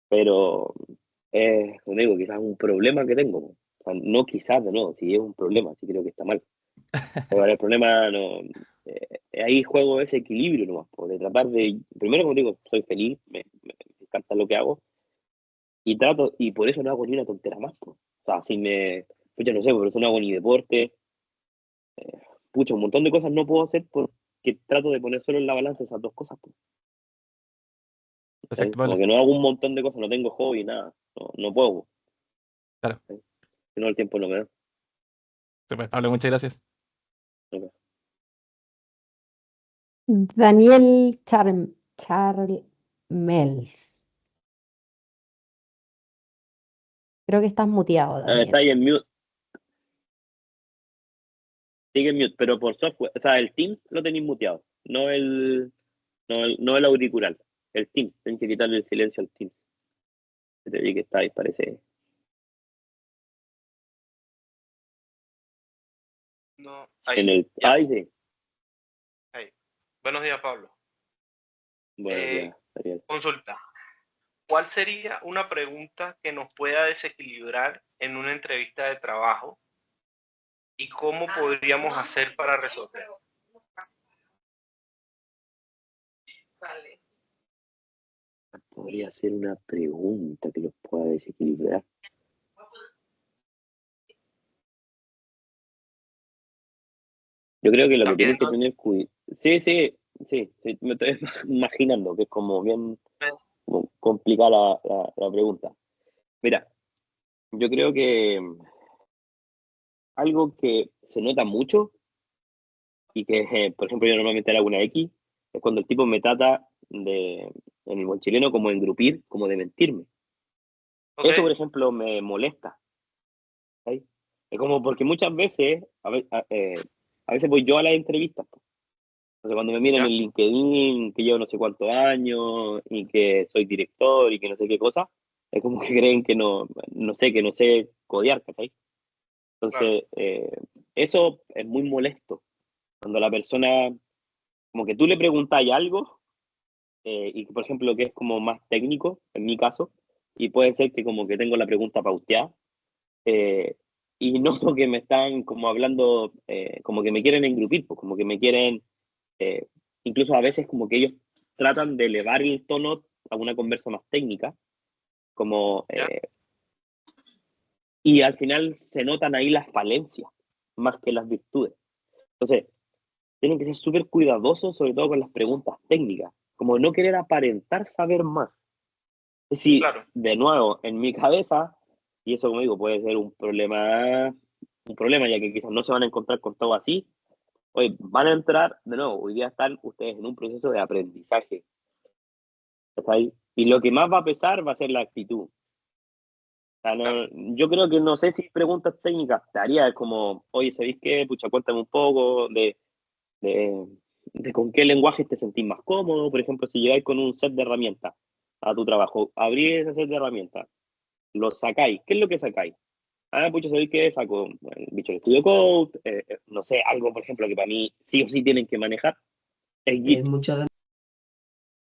Pero como te digo, quizás es un problema que tengo. O sea, no quizás, no, si es un problema, sí creo que está mal. Pero el problema no. Ahí juego ese equilibrio nomás, po, de tratar de. Primero, como digo, soy feliz, me encanta lo que hago, y trato, y por eso no hago ni una tontera más, po. O sea, si me. Pucha, no sé, por eso no hago ni deporte, pucha, un montón de cosas no puedo hacer porque trato de poner solo en la balanza esas dos cosas, po. ¿Sí? Perfecto, Como Pablo. que no hago un montón de cosas, no tengo hobby, nada, no puedo, Claro. ¿sí? Si no, el tiempo no me da. Super, Pablo, muchas gracias. No me da. Daniel Charmels. Creo que estás muteado, Está Daniel. ahí en mute, sigue en mute, pero por software, o sea, el Teams lo tenéis muteado, no el auricular, el Teams, tenés que quitarle el silencio al Teams. Te vi que está ahí, parece. No, En ahí, el. ya, Ahí sí. ahí. Buenos días, Pablo. Buenos días, Ariel. Consulta. ¿Cuál sería una pregunta que nos pueda desequilibrar en una entrevista de trabajo y cómo podríamos hacer para resolverlo? Podría ser una pregunta que los pueda desequilibrar. Yo creo que lo que También, tienen que tener cuidado. Sí, me estoy imaginando que es como bien como complicada la pregunta. Mira, yo creo que algo que se nota mucho y que, por ejemplo, yo normalmente le hago una X, es cuando el tipo me trata de, en el buen chileno, como de engrupir, como de mentirme. ok, Eso, por ejemplo, me molesta. ¿Sí? Es como porque muchas veces, a veces voy yo a las entrevistas, po. Entonces, cuando me miran ¿Ya? en LinkedIn, que llevo no sé cuántos años y que soy director y que no sé qué cosa, es como que creen que no sé codear, ¿cachai? Claro. Entonces, eso es muy molesto. Cuando la persona, como que tú le preguntas algo, y por ejemplo, que es como más técnico, en mi caso, y puede ser que como que tengo la pregunta pauteada, eh, y noto que me están como hablando, como que me quieren engrupir, pues, como que me quieren, eh, incluso a veces como que ellos tratan de elevar el tono a una conversa más técnica, como, ¿Ya? y al final se notan ahí las falencias más que las virtudes. Entonces, tienen que ser súper cuidadosos, sobre todo con las preguntas técnicas, como no querer aparentar saber más. Es decir, Claro. de nuevo, en mi cabeza, y eso como digo, puede ser un problema, ya que quizás no se van a encontrar con todo así. Hoy van a entrar, de nuevo, hoy día están ustedes en un proceso de aprendizaje. ¿Está ahí? Y lo que más va a pesar va a ser la actitud. O sea, Claro. yo creo que no sé si preguntas técnicas te haría como, oye, ¿sabéis qué? Pucha, cuéntame un poco de, de con qué lenguaje te sentís más cómodo. Por ejemplo, si llegáis con un set de herramientas a tu trabajo, abrís ese set de herramientas, lo sacáis. ¿Qué es lo que sacáis? Ah, pucha, ¿sabéis qué? Saco el Visual Studio Code, no sé, algo, por ejemplo, que para mí sí o sí tienen que manejar, es Git.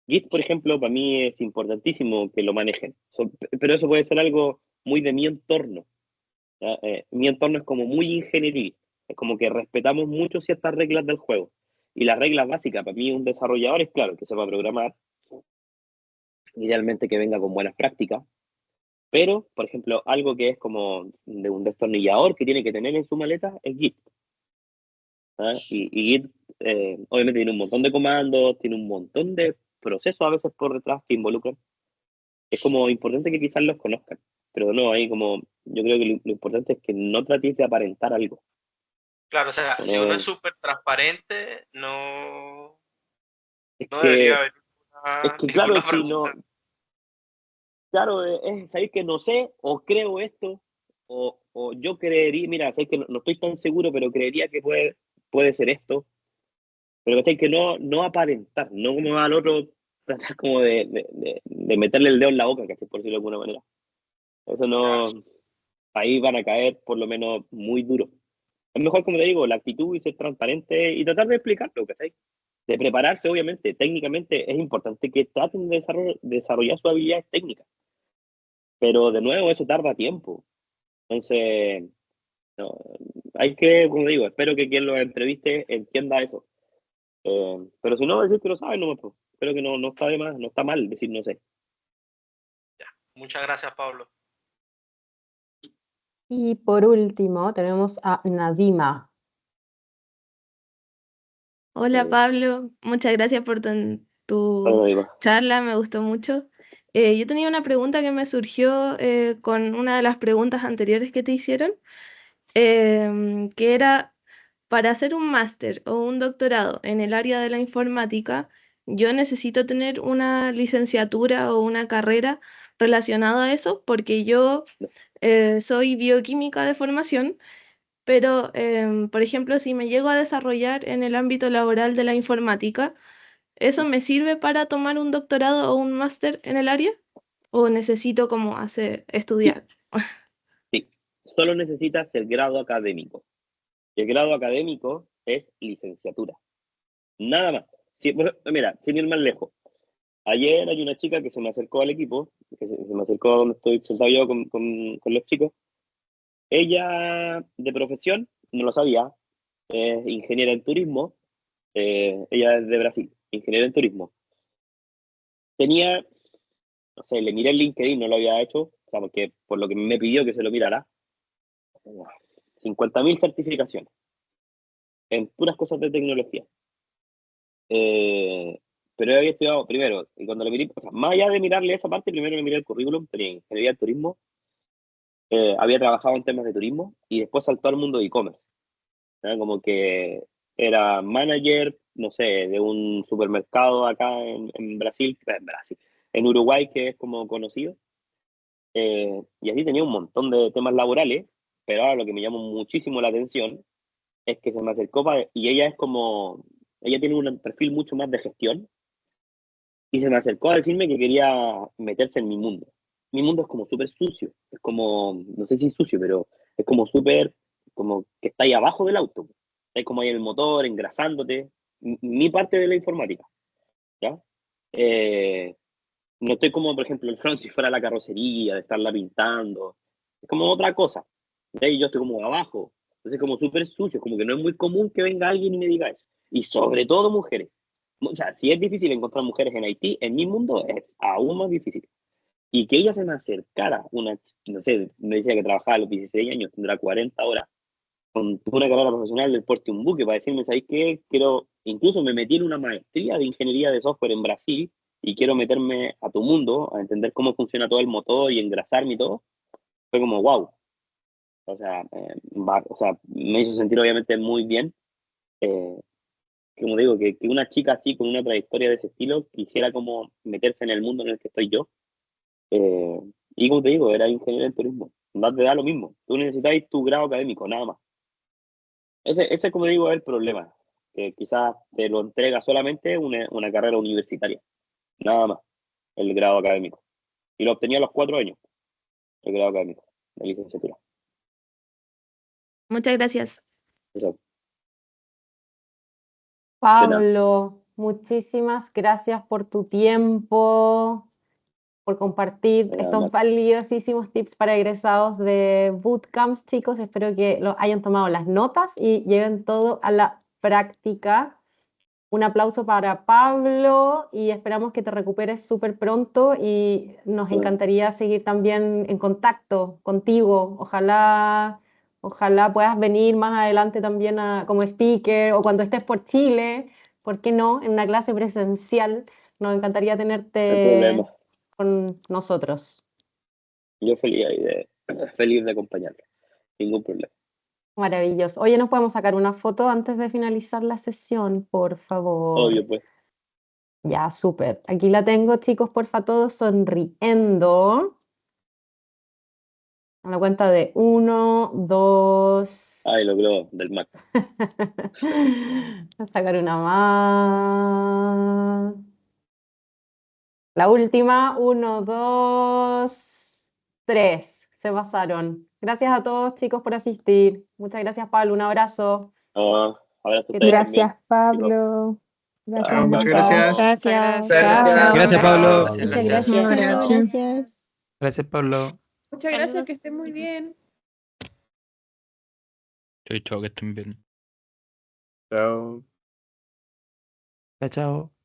Git, por ejemplo, para mí es importantísimo que lo manejen. Pero eso puede ser algo muy de mi entorno. ¿Ya? Mi entorno es como muy ingenieril. Es como que respetamos mucho ciertas reglas del juego. Y las reglas básicas, para mí un desarrollador es claro, que sepa programar, idealmente que venga con buenas prácticas, pero, por ejemplo, algo que es como de un destornillador que tiene que tener en su maleta es Git. ¿Ah? Y Git, obviamente, tiene un montón de comandos, tiene un montón de procesos a veces por detrás que involucran. Es como importante que quizás los conozcan, pero no, ahí como, yo creo que lo importante es que no tratéis de aparentar algo. Claro, o sea, O si uno es no, súper transparente, no, es no debería que, haber es que claro, ninguna si no, pregunta. claro, sabéis que no sé, o creo esto, o yo creería, mira, sabéis que no estoy tan seguro, pero creería que puede ser esto, pero ¿cachai? Que no aparentar, no como al otro tratar como de meterle el dedo en la boca, ¿cachai? Por decirlo de alguna manera. Eso Claro, no, ahí van a caer por lo menos muy duro. Es mejor, como te digo, la actitud y ser transparente y tratar de explicarlo, ¿cachai? De prepararse, obviamente, técnicamente es importante que traten de desarrollar sus habilidades técnicas, pero de nuevo eso tarda tiempo. Entonces, no, hay que, como digo, espero que quien lo entreviste entienda eso. Pero si no, decir que lo sabe, no, pues, espero que no está de más, no está mal decir no sé. muchas gracias, Pablo. Y por último, tenemos a Nadima. Hola Eh, Pablo, muchas gracias por tu bueno, digo, charla, me gustó mucho. Yo tenía una pregunta que me surgió con una de las preguntas anteriores que te hicieron, que era, para hacer un máster o un doctorado en el área de la informática, yo necesito tener una licenciatura o una carrera relacionada a eso, porque yo soy bioquímica de formación, pero, por ejemplo, si me llego a desarrollar en el ámbito laboral de la informática, ¿eso me sirve para tomar un doctorado o un máster en el área? ¿O necesito como sí, estudiar? sí, solo necesitas el grado académico. Y el grado académico es licenciatura. Nada más. Sí, bueno, mira, sin ir más lejos. Ayer hay una chica que se me acercó al equipo, que se me acercó a donde estoy sentado yo con los chicos. Ella, de profesión, no lo sabía, es ingeniera en turismo. Ella es de Brasil, ingeniera en turismo. Tenía, no sé, le miré el LinkedIn, no lo había hecho, o sea, porque por lo que me pidió que se lo mirara, 50.000 certificaciones en puras cosas de tecnología. Eh, pero había estudiado primero, y cuando le miré, o sea, más allá de mirarle esa parte, primero le miré el currículum, tenía ingeniería de turismo, había trabajado en temas de turismo y después saltó al mundo de e-commerce. ¿Ya? Como que era manager, no sé, de un supermercado acá en Brasil, en Uruguay, que es como conocido. Y así tenía un montón de temas laborales, pero ahora lo que me llamó muchísimo la atención es que se me acercó y ella es como, ella tiene un perfil mucho más de gestión, y se me acercó a decirme que quería meterse en mi mundo. Mi mundo es como súper sucio, es como, no sé si sucio, pero es como súper, como que está ahí abajo del auto, está como ahí en el motor, engrasándote, mi parte de la informática, ¿ya? Eh, no estoy como, por ejemplo, el front si fuera la carrocería, de estarla pintando, es como otra cosa, ¿ya? Y yo estoy como abajo, entonces como súper sucio, como que no es muy común que venga alguien y me diga eso, y sobre todo mujeres. O sea, si es difícil encontrar mujeres en Haití, en mi mundo es aún más difícil. Y que ella se me acercara, no sé, me decía que trabajaba a los 16 años, tendrá 40 horas, con una carrera profesional del porte un buque, para decirme, ¿sabes qué? Quiero, incluso me metí en una maestría de ingeniería de software en Brasil y quiero meterme a tu mundo, a entender cómo funciona todo el motor y engrasarme y todo. Fue como, wow. O sea, me hizo sentir obviamente muy bien. Eh, Como digo, que una chica así, con una trayectoria de ese estilo, quisiera como meterse en el mundo en el que estoy yo. Eh, y como te digo, era ingeniero en turismo. Más te da lo mismo. Tú necesitas tu grado académico, nada más. Ese como digo, es el problema. Que quizás te lo entrega solamente una carrera universitaria. Nada más, el grado académico. Y lo obtenía a los 4 años, el grado académico, de licenciatura. Muchas gracias. Eso, de nada. Pablo, muchísimas gracias por tu tiempo, por compartir De nada, estos Max. valiosísimos tips para egresados de bootcamps, chicos. Espero que lo hayan tomado las notas y lleven todo a la práctica. Un aplauso para Pablo y esperamos que te recuperes súper pronto y nos Bueno, encantaría seguir también en contacto contigo. Ojalá puedas venir más adelante también como speaker o cuando estés por Chile, ¿por qué no? En una clase presencial. Nos encantaría no hay tenerte problema. con nosotros. Yo feliz de acompañarlo. Ningún problema. Maravilloso. Oye, ¿nos podemos sacar una foto antes de finalizar la sesión, por favor? Obvio, pues. Ya, súper. Aquí la tengo, chicos, porfa, todos sonriendo. A la cuenta de 1, 2. Ay, lo creo, del Mac. Voy a sacar una más. La última, 1, 2, 3. Se pasaron. Gracias a todos, chicos, por asistir. Muchas gracias, Pablo. Un abrazo. Abrazo a Que ustedes también, Gracias, chicos. Pablo. Chao, Gracias, Chao, muchas chao, Max. gracias. chao. Gracias. Chao. Gracias, Pablo. Muchas Gracias. gracias. Un abrazo. Gracias. Gracias, Pablo. Muchas gracias, Saludos. que estén muy bien. Chau, chau, que estén bien. Chao. Chao, chao.